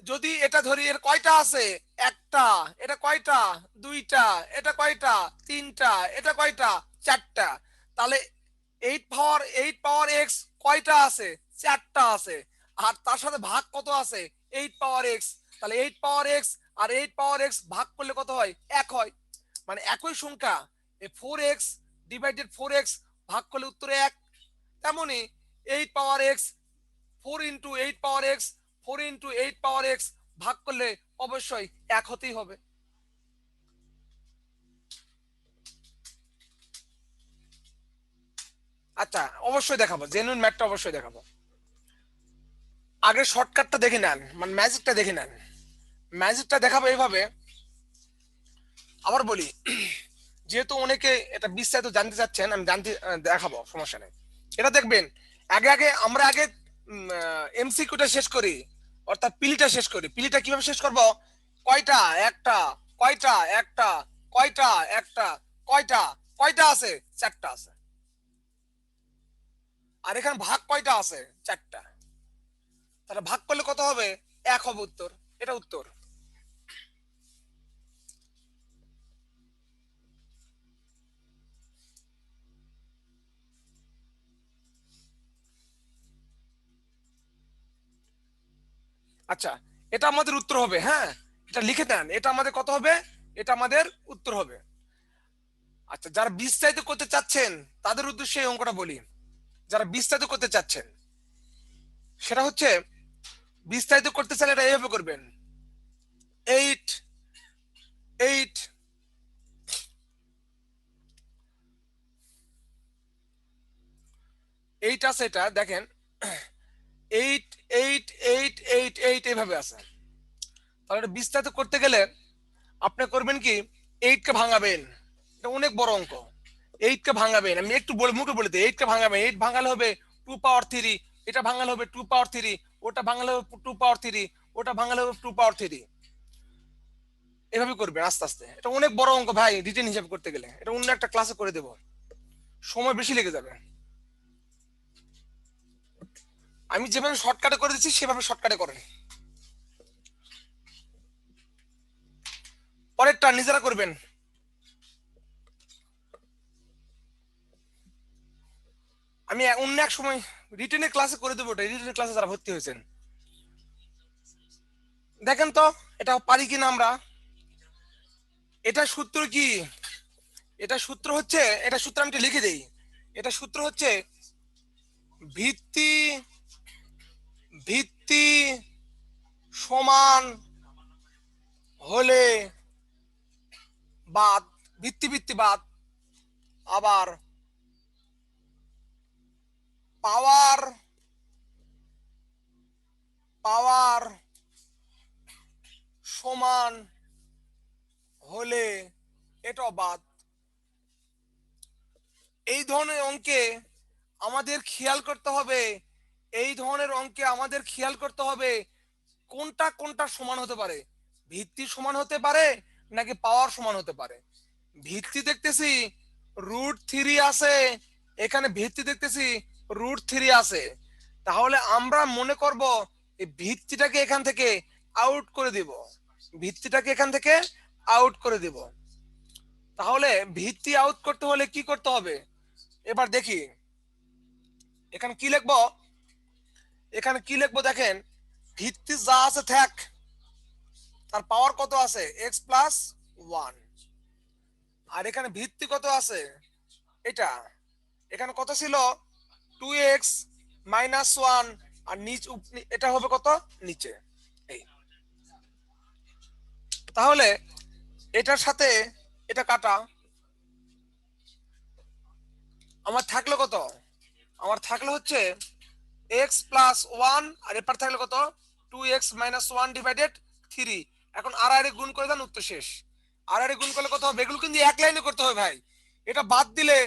যদি এটা ধরি, এর কয়টা আছে? একটা। এটা কয়টা? দুইটা। এটা কয়টা? তিনটা। এটা কয়টা? চারটা। তাহলে 8 পাওয়ার x কয়টা আছে? চারটা আছে। আর তার সাথে ভাগ কত আছে? 8 পাওয়ার x। তাহলে 8 পাওয়ার x আর 8 পাওয়ার x ভাগ করলে কত হয়? এক হয়। মানে একই সংখ্যা, এই 4x ডিভাইডেড 4x ভাগ করলে উত্তরে এক। তেমনি 8 পাওয়ার x, 4 × 8 পাওয়ার x, 4 × 8 পাওয়ার x ভাগ করলে অবশ্যই এক হতেই হবে। আচ্ছা, অবশ্যই দেখাবো, জেনুইন ম্যাথটা অবশ্যই দেখাবো। আগে শর্টকাটটা দেখে নেন, মানে ম্যাজিকটা দেখে নেন। ম্যাজিকটা দেখাবো এইভাবে। আবার বলি, যেহেতু অনেকে এটা বিস্তারিত জানতে চাচ্ছেন, আমি জানতে দেখাবো, সমস্যা নেই। এটা দেখবেন, আগে আগে আমরা আগে এমসিকিউটা শেষ করি, অর্থাৎ পিলিটা শেষ করি। পিলিটা কিভাবে শেষ করব? কয়টা? একটা। কয়টা? একটা। কয়টা? একটা। কয়টা? কয়টা আছে? চারটা আছে। আর এখানে ভাগ কয়টা আছে? চারটা। তাহলে ভাগ করলে কত হবে? এক হবে উত্তর। এটা উত্তর। আচ্ছা, এটা আমাদের উত্তর হবে। হ্যাঁ, এটা লিখে দেন, এটা আমাদের কত হবে? এটা আমাদের উত্তর হবে। আচ্ছা, যারা বিস্তারিত করতে চাচ্ছেন তাদের উদ্দেশ্যে এই অঙ্কটা বলি। যারা বিস্তারিত করতে চাচ্ছেন, সেটা হচ্ছে, বিস্তারিত করতে চাইলে এটা এইভাবে করবেন। 8 8 8 আছে, এটা দেখেন, 8 8 8 8 8 এইভাবে আছে। তাহলে এটা বিস্তারিত করতে গেলে আপনি করবেন কি? 8 কে ভাঙাবেন। এটা অনেক বড় অঙ্ক। 8 কে ভাঙাবেন, আমি একটু বলে মুখে বলে দিই। 8 কে ভাঙাবেন, 8 ভাঙালে হবে 2 পাওয়ার 3, এটা ভাঙালে হবে 2 পাওয়ার 3, ওটা ভাঙালে হবে 2 পাওয়ার 3, ওটা ভাঙালে হবে 2 পাওয়ার 3। এভাবে করবেন আস্তে আস্তে। এটা অনেক বড় অঙ্ক ভাই, রিটেন হিসাব করতে গেলে এটা অন্য একটা ক্লাসে করে দেব, সময় বেশি লেগে যাবে। আমি যেভাবে শর্টকাটে করে দিচ্ছি সেভাবে শর্টকাটে করেন। পরেরটা নিজেরা করবেন। আমি অন্য এক সময় রিটেনের ক্লাসে করে দেবো। রিটেনের ক্লাসে যারা ভর্তি হয়েছেন, দেখেন তো এটা পারি কিনা আমরা। এটা সূত্র কি? এটা সূত্র হচ্ছে, এটা সূত্র আমি লিখে দেই। এটা সূত্র হচ্ছে, ভিত্তি ভিত্তি সমান হলে বাদ, ভিত্তি ভিত্তি বাদ, আবার পাওয়ার পাওয়ার সমান হলে এটা বাদ। এই ধরনের অঙ্কে আমাদের খেয়াল করতে হবে, এই ধরনের অঙ্কে আমাদের খেয়াল করতে হবে কোনটা কোনটা সমান হতে পারে। ভিত্তি সমান হতে পারে নাকি পাওয়ার সমান হতে পারে। ভিত্তি দেখতেছি √3 আছে, এখানে ভিত্তি দেখতেছি √3 আছে। তাহলে আমরা মনে করব এই ভিত্তিটাকে এখান থেকে আউট করে দিব। ভিত্তিটাকে এখান থেকে আউট করে দিব। তাহলে ভিত্তি আউট করতে হলে কি করতে হবে? এবার দেখি এখানে কি লিখবো। এখানে কি লিখবো দেখেন, ভিত্তি যা আছে থাক, তার পাওয়ার কত আছে? x+1। আর এখানে ভিত্তি কত আছে? এটা এখানে কত ছিল? 2x-1। আর এটা হবে কত? নিচে। এই, তাহলে এটার সাথে এটা কাটা, আমার থাকলো কত? আমার থাকলো হচ্ছে x+1, আর এপার থাকলো কত? 2x-1/3। এখন আর গুণ করে দেন, উত্তর শেষ। আর গুণ করলে কত হবে? এগুলো কিন্তু এক লাইনে করতে হবে ভাই। এটা বাদ দিলে,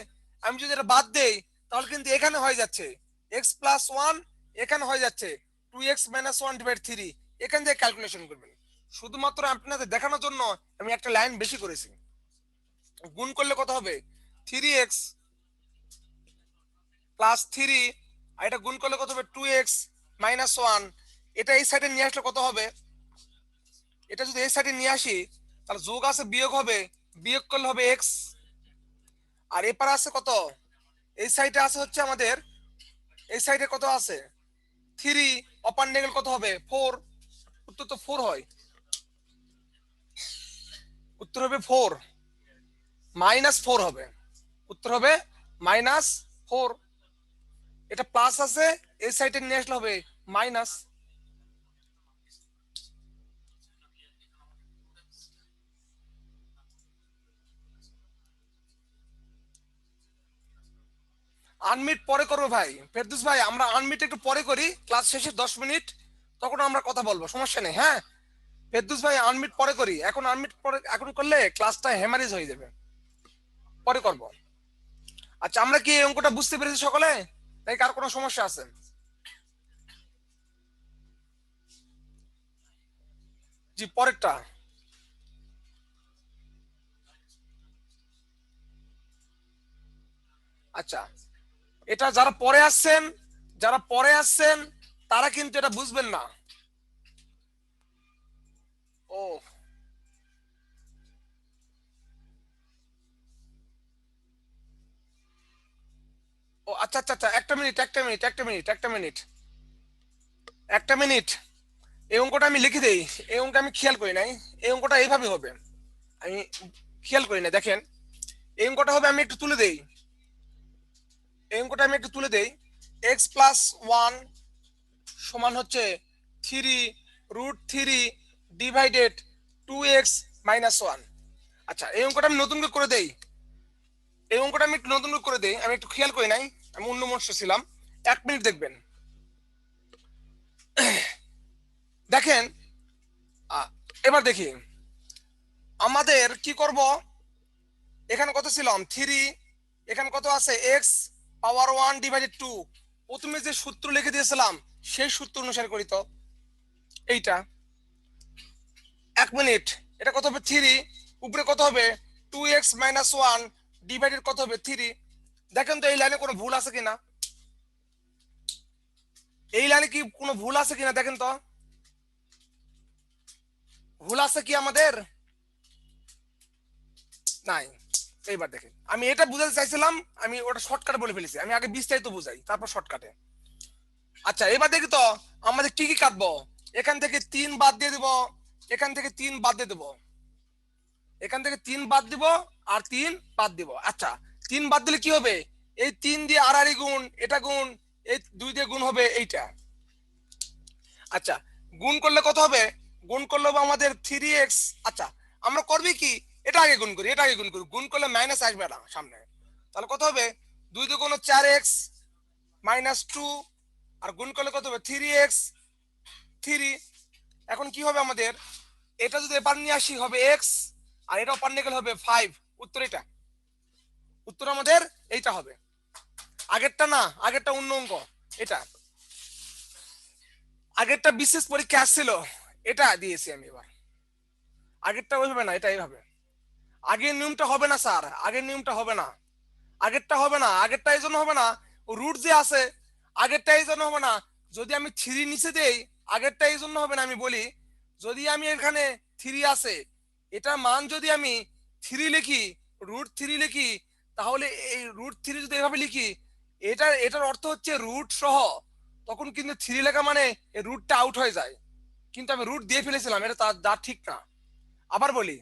আমি যদি এটা বাদ দেই তাহলে কিন্তু এখানে হয়ে যাচ্ছে এক্স প্লাস ওয়ান, এখানে হয়ে যাচ্ছে 2x মাইনাস ওয়ান ডিভাইড 3। এখান থেকে ক্যালকুলেশন করবেন। শুধুমাত্র আপনাদের দেখানোর জন্য আমি একটা লাইন বেশি করেছি। গুণ করলে কত হবে? 3x প্লাস 3, আর এটা গুণ করলে কত হবে? 2x minus one. এটা এই সাইডে নিয়ে আসলে কত হবে? এটা যদি এই সাইডে নিয়ে আসি তাহলে যোগ আছে বিয়োগ হবে, বিয়োগ করলে হবে x। আর এপারে আছে কত? এই সাইডে আছে হচ্ছে আমাদের, এই সাইডে কত আছে? 3, অপার নিয়ে কত হবে? 4। উত্তর তো 4 হয়, উত্তর হবে 4, -4 হবে, উত্তর হবে -4। এটা প্লাস আছে, এই সাইডে নিয়ে আসলে হবে মাইনাস। আনমিট পরে করবো ভাই ফেরদৌস ভাই, আমরা আনমিট একটু পরে করি, ক্লাস শেষে 10 মিনিট, তখন আমরা কথা বলবো, সমস্যা নেই। হ্যাঁ ফেরদৌস ভাই, আনমিট পরে করি, এখন আনমিট পরে এখন করলে ক্লাসটা হ্যামারেজ হয়ে যাবে, পরে করব। আচ্ছা, আমরা কি এই অঙ্কটা বুঝতে পেরেছি সকলে? তাই কার কোনো সমস্যা আছে? জি, পরেরটা। আচ্ছা, এটা যারা পরে আসছেন, যারা পরে আসছেন তারা কিন্তু এটা বুঝবেন না। ও ও আচ্ছা আচ্ছা আচ্ছা, একটা মিনিট একটা মিনিট একটা মিনিট একটা মিনিট একটা মিনিট। এই অঙ্কটা আমি লিখে দেই। এই অঙ্ক আমি খেয়াল করি নাই, এই অঙ্কটা এইভাবে হবে, আমি খেয়াল করি না। দেখেন, এই অঙ্কটা হবে, আমি একটু তুলে দেই, এই অঙ্কটা আমি একটু তুলে দেই। এক্স প্লাস ওয়ান সমান হচ্ছে 3√3 ডিভাইডেড 2x মাইনাস ওয়ান। আচ্ছা, এই অঙ্কটা আমি নতুন করে দেই, এই অঙ্কটা আমি একটু নতুন করে দেই, আমি একটু খেয়াল করি নাই, আমি অন্যমনস্ক ছিলাম। 1 মিনিট দেখবেন। দেখেন, এবার দেখি আমাদের কি করব। এখানে কত ছিলাম? 3, এখানে কত আছে? এক্স পাওয়ার 1/2। প্রথমে যে সূত্র লিখে দিয়েছিলাম সেই সূত্র অনুসারে করি তো। এইটা 1 মিনিট, এটা কত হবে? 3, উপরে কত হবে? 2x-1 ডিভাইডেড কত হবে? 3। দেখেন তো এই লাইনে কোনো ভুল আছে কিনা, এই লাইনে কি কোনো ভুল আছে কিনা দেখেন তো, ভুল আছে কি আমাদের? নাই। এইবার দেখেন, আমি এটা বুঝাতে চাইছিলাম, আমি ওটা শর্টকাটে বলে ফেলেছি, আমি আগে বিস্তারিত বুঝাই তারপর শর্টকাটে। আচ্ছা, এবার দেখি তো আমাদের কি কি কাটবো। এখান থেকে 3 বাদ দিয়ে দিব, এখান থেকে 3 বাদ দিয়ে দিব, এখান থেকে 3 বাদ দিব, আর 3 বাদ দিব। আচ্ছা, 3 বাদ দিলে কি হবে? এই 3 দিয়ে আড়াআড়ি গুণ, এটা গুণ, এই 2 দিয়ে গুণ হবে এইটা। আচ্ছা, গুণ করলে কত হবে? গুণ করলে হবে আমাদের 3x। আচ্ছা, আমরা করবি কি, এটা আগে গুণ করি, এটা আগে গুণ করি, গুণ করলে মাইনাস আসবে না সামনে। তাহলে কত হবে? 2 দিয়ে গুণ 4x মাইনাস 2, আর গুণ করলে কত হবে? 3x 3। এখন কি হবে আমাদের? এটা যদি এপার নিয়ে আসি হবে এক্স, আর এটা ওপার নিয়ে গেলে হবে 5। উত্তর এটা, উত্তর আমাদের এইটা হবে। আগেরটা না, আগেরটা অন্য অঙ্ক, এটা আগেরটা বিশেষ পরীক্ষা আসছিল, এটা দিয়েছি আমি। এবার আগেরটা ওইভাবে না, এটা এইভাবে। আগের নিয়মটা হবে না স্যার, আগের নিয়মটা হবে না, আগেরটা হবে না, আগেরটা এই জন্য হবে না, রুট যে আছে, আগেরটা এই জন্য হবে না। যদি আমি 3 নিচে দেই, আগেরটা এই জন্য হবে না, আমি বলি, যদি আমি এখানে 3 আছে, এটার মান যদি আমি 3 লিখি, √3 লিখি, তাহলে এই √3 যদি এভাবে লিখি, এটার অর্থ হচ্ছে রুট সহ, তখন কিন্তু 3 লেখা মানে এই রুটটা আউট হয়ে যায়, কিন্তু আমি রুট দিয়ে ফেলেছিলাম, এটা তার ঠিক না। আবার বলি,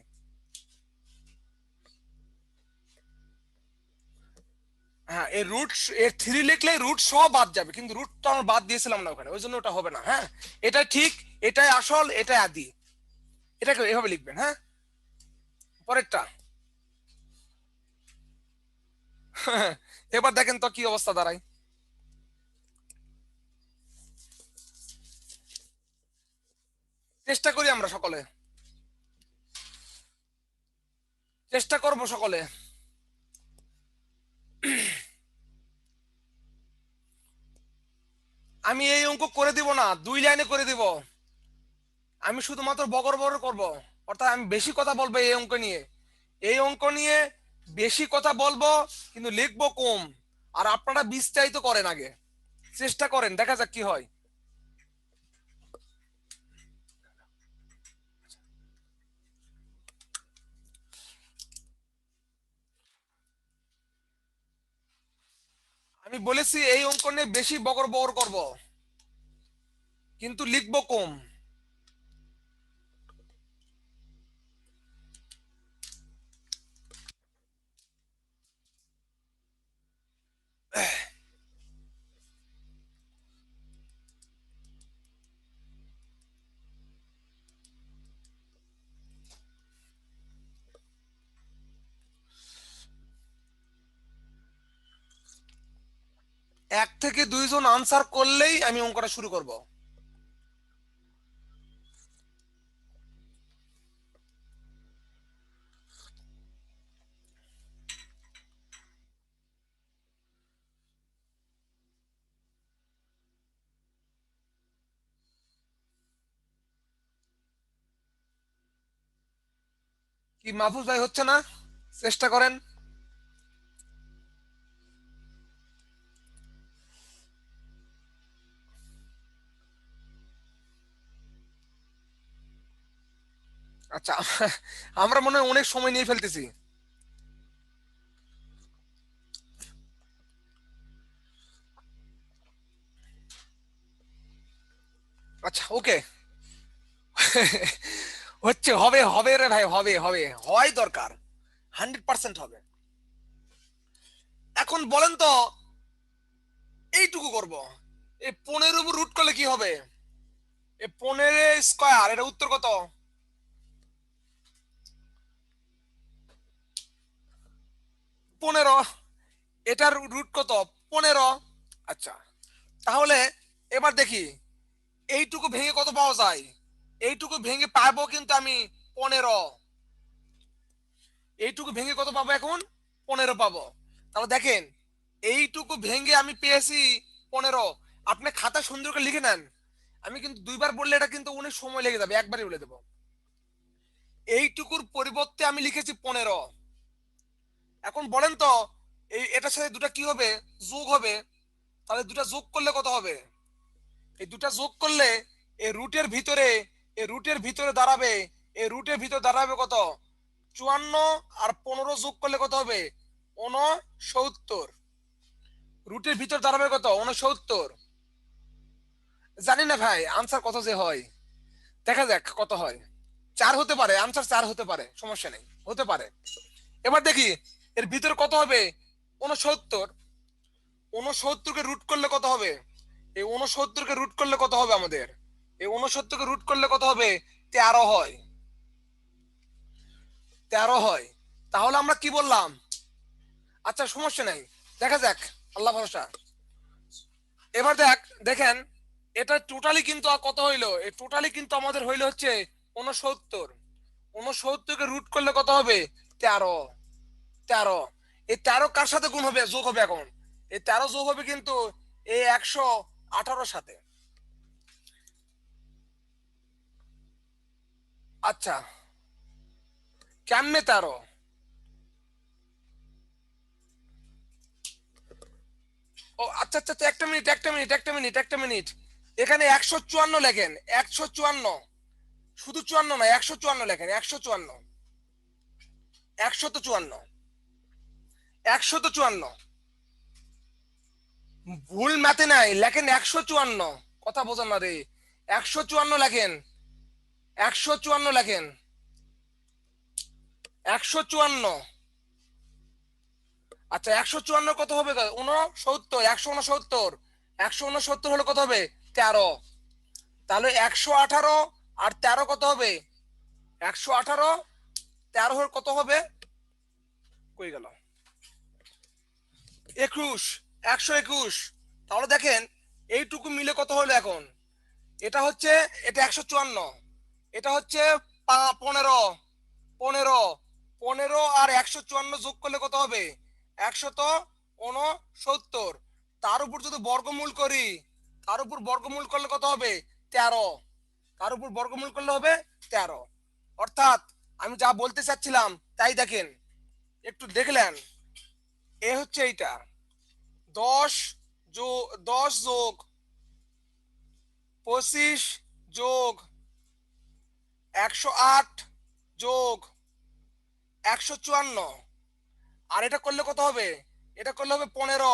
হ্যাঁ, এই রুট, এর 3 লিখলে রুট সহ বাদ যাবে, কিন্তু রুট তো আমরা বাদ দিয়েছিলাম না ওখানে, ওই জন্য ওটা হবে না। হ্যাঁ, এটা ঠিক, এটাই আসল, এটাই আদি, এটাকে এভাবে লিখবেন। হ্যাঁ, পরেরটা। এবার দেখেন তো কি অবস্থা দাঁড়ায়। চেষ্টা করি আমরা সকলে, চেষ্টা করব সকলে। আমি এই অঙ্ক করে দিব না, 2 লাইনে করে দিব। আমি শুধুমাত্র বগর বগর করব, অর্থাৎ আমি বেশি কথা বলবো এই অঙ্ক নিয়ে। এই অঙ্ক নিয়ে বেশি কথা বলবো, কিন্তু লিখবো কম। আর আপনারা বিস্তারিত করেন, আগে চেষ্টা করেন, দেখা যাক কি হয়। আমি বলেছি এই অঙ্ক নিয়ে বেশি বগর বগর করব, কিন্তু লিখবো কম। এক থেকে দুইজন আনসার করলেই আমি অঙ্কটা শুরু করব। কি মাহফুজ ভাই, হচ্ছে না? চেষ্টা করেন। আচ্ছা, আমরা মনে হয় অনেক সময় নিয়ে ফেলতেছি। আচ্ছা, ওকে। হচ্ছে, হবে হবে রে ভাই, হবে হবে, হয় দরকার, 100% হবে। এখন বলেন তো, এইটুকু করব, এই 15 উপর রুট করলে কি হবে? এই 15 স্কয়ার, এটা উত্তর কত? 15। এটার রুট কত? 15। আচ্ছা, তাহলে এবার দেখি এইটুকু ভেঙে কত পাওয়া যায়। এইটুকু ভেঙে পাবো কিন্তু আমি 15। এইটুকু ভেঙে কত পাবো এখন? 15 পাবো। তাহলে দেখেন, এইটুকু ভেঙে আমি পেয়েছি 15। আপনি খাতা সুন্দর করে লিখে নেন। আমি কিন্তু দুইবার বললে এটা কিন্তু অনেক সময় লেগে যাবে, একবারই বলে দেবো। এইটুকুর পরিবর্তে আমি লিখেছি 15। এখন বলেন তো, এটার সাথে দুটা কি হবে? যোগ হবে। তাহলে দুটা যোগ করলে কত হবে? এই দুটা যোগ করলে এই রুটের ভিতরে, এই রুটের ভিতরে দাঁড়াবে, এই রুটের ভিতরে দাঁড়াবে কত? 54। আর 15 যোগ করলে কত হবে? 69। রুটের ভিতর দাঁড়াবে কত? 69। জানি না ভাই আনসার কত যে হয়, দেখা যাক কত হয়। 4 হতে পারে, আনসার 4 হতে পারে, সমস্যা নেই, হতে পারে। এবার দেখি এর ভিতরে কত হবে? 69। 69কে রুট করলে কত হবে? এই 69কে রুট করলে কত হবে আমাদের? এই 69কে রুট করলে কত হবে? 13 হয়। 13 হয়। তাহলে আমরা কি বললাম? আচ্ছা, সমস্যা নাই, দেখা যাক, আল্লাহ ভরসা। এবার দেখেন, এটা টোটালি কিন্তু কত হইলো? এই টোটালি কিন্তু আমাদের হইলো হচ্ছে 69। 69কে রুট করলে কত হবে? 13। 13। এই 13 কার সাথে গুণ হবে, যোগ হবে এখন? এই 13 যোগ হবে কিন্তু এই 118 সাথে। আচ্ছা, কেমনে 13? ও আচ্ছা আচ্ছা আচ্ছা, একটা মিনিট, একটা মিনিট, একটা মিনিট, একটা মিনিট। এখানে 154 লেখেন, 154। শুধু 54 নয়, 154 লেখেন, 154। 154। 154। ভুল ম্যাথে নাই, লেখেন 154। কথা বোঝেন না রে। 154 লেখেন, 154 লেখেন, 154। আচ্ছা, 154 কত হবে? 69। 169। 169 হলে কত হবে? 13। তাহলে 118 আর 13 কত হবে? 118 13 হলে কত হবে? কই গেল? 21। 121। তাহলে দেখেন, এইটুকু মিলে কত হলো এখন? এটা হচ্ছে, এটা 154, এটা হচ্ছে 15। 15। 15 আর 154 যোগ করলে কত হবে? 169। তার উপর যদি বর্গমূল করি, তার উপর বর্গমূল করলে কত হবে? 13। তার উপর বর্গমূল করলে হবে 13। অর্থাৎ আমি যা বলতে চাচ্ছিলাম তাই দেখেন, একটু দেখলেন, এ হচ্ছে এইটা 10 10 যোগ 25 যোগ 108 যোগ 154, আর এটা করলে কত হবে? এটা করলে হবে 15,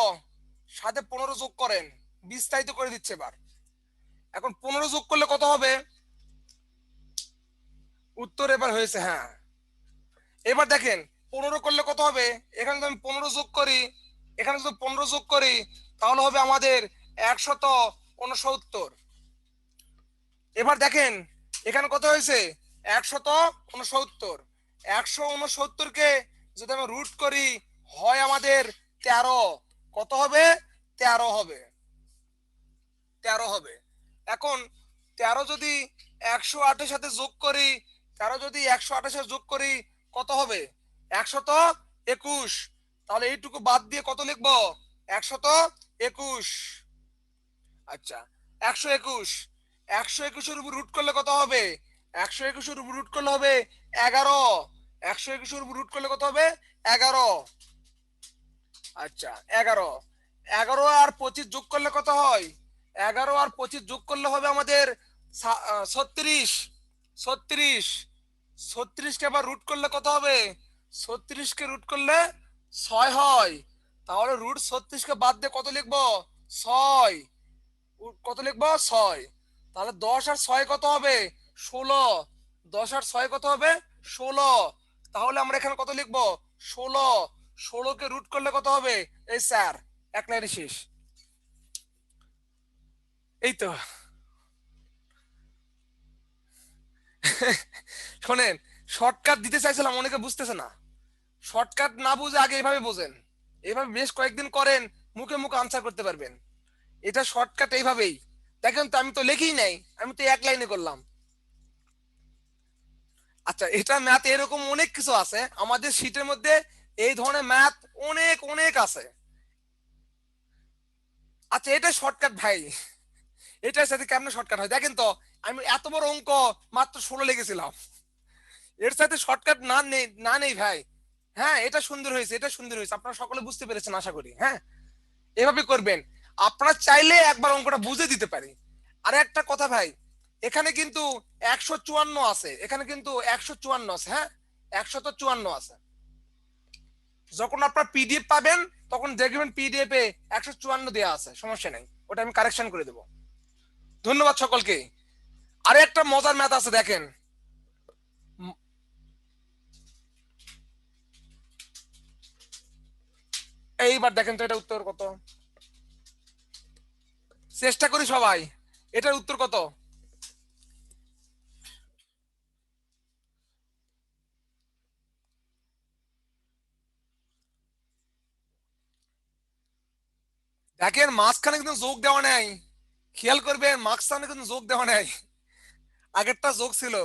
সাথে 15 যোগ করেন, বিস্তারিত করে দিচ্ছে এবার। এখন 15 যোগ করলে কত হবে? উত্তর এবার হয়েছে, হ্যাঁ। এবার দেখেন 15 করলে কত হবে? এখানে যদি আমি 15 যোগ করি, এখানে যদি 15 যোগ করি, তাহলে হবে আমাদের 169। এবার দেখেন এখানে কত হয়েছে? 169। 169 কে যদি আমি রুট করি, হয় আমাদের 13। কত হবে? 13 হবে। 13 হবে। এখন 13 যদি 108 সাথে যোগ করি, 13 যদি 108 সাথে যোগ করি, কত হবে? 121। তাহলে এইটুকু বাদ দিয়ে কত লিখবো? 121। আচ্ছা, 121। 121 এর উপর রুট করলে কত হবে? 121 এর উপর রুট করলে হবে 11। 121 এর উপর রুট করলে কত হবে? 11। আচ্ছা, 11। 11 আর 25 যোগ করলে কত হয়? 11 আর 25 যোগ করলে হবে আমাদের 36। 36। 36 কে আবার রুট করলে কত হবে? 36 কে রুট করলে 6 হয়। তাহলে রুট 36 কে বাদ দিয়ে কত লিখবো? 6। কত লিখবো? 6। তাহলে 10 আর 6 কত হবে? 16। 10 আর 6 কত হবে? 16। তাহলে আমরা এখানে কত লিখবো? 16। 16 কে রুট করলে কত হবে? এই স্যার, এক লাইনে শেষ। এই তো। শোনেন, শর্টকাট দিতে চাইছিলাম, অনেকে বুঝতেছে না। শর্টকাট না বুঝে আগে এভাবে বোঝেন, এইভাবে বেশ কয়েকদিন করেন, মুখে মুখে আনসার করতে পারবেন। এটা শর্টকাট এইভাবেই। দেখেন তো, আমি তো লিখেই নাই, আমি তো এক লাইনে করলাম। আচ্ছা, এটা ম্যাথ এরকম অনেক কিছু আছে আমাদের শীটের মধ্যে, এই ধরনের ম্যাথ অনেক অনেক আছে। আচ্ছা, এটা শর্টকাট ভাই, এটার সাথে কেমন শর্টকাট হয় দেখেন তো। আমি এত বড় অঙ্ক মাত্র 16 লিখেছিলাম, এর সাথে শর্টকাট না নেই, না নেই ভাই। হ্যাঁ, এটা সুন্দর হয়েছে, এটা সুন্দর হয়েছে, আপনারা সকলে বুঝতে পেরেছেন আশা করি। হ্যাঁ, এভাবে করবেন। আপনারা চাইলে একবার অঙ্কটা বুঝে দিতে পারি। আর একটা কথা ভাই, এখানে কিন্তু 154 আছে, এখানে কিন্তু 154 আছে। হ্যাঁ, 154 আছে। যখন আপনার পিডিএফ পাবেন তখন দেখবেন পিডিএফ এ 154 দেওয়া আছে, সমস্যা নেই, ওটা আমি কারেকশন করে দেবো। ধন্যবাদ সকলকে। আরে একটা মজার ম্যাথ আছে দেখেন। এইবার দেখেন তো এটা উত্তর কত? চেষ্টা করি সবাই, এটার উত্তর কত? দেখেন মাঝখানে কিন্তু যোগ দেওয়া নাই, খেয়াল করবেন মাঝখানে কিন্তু যোগ দেওয়া নাই, আগেরটা যোগ ছিল।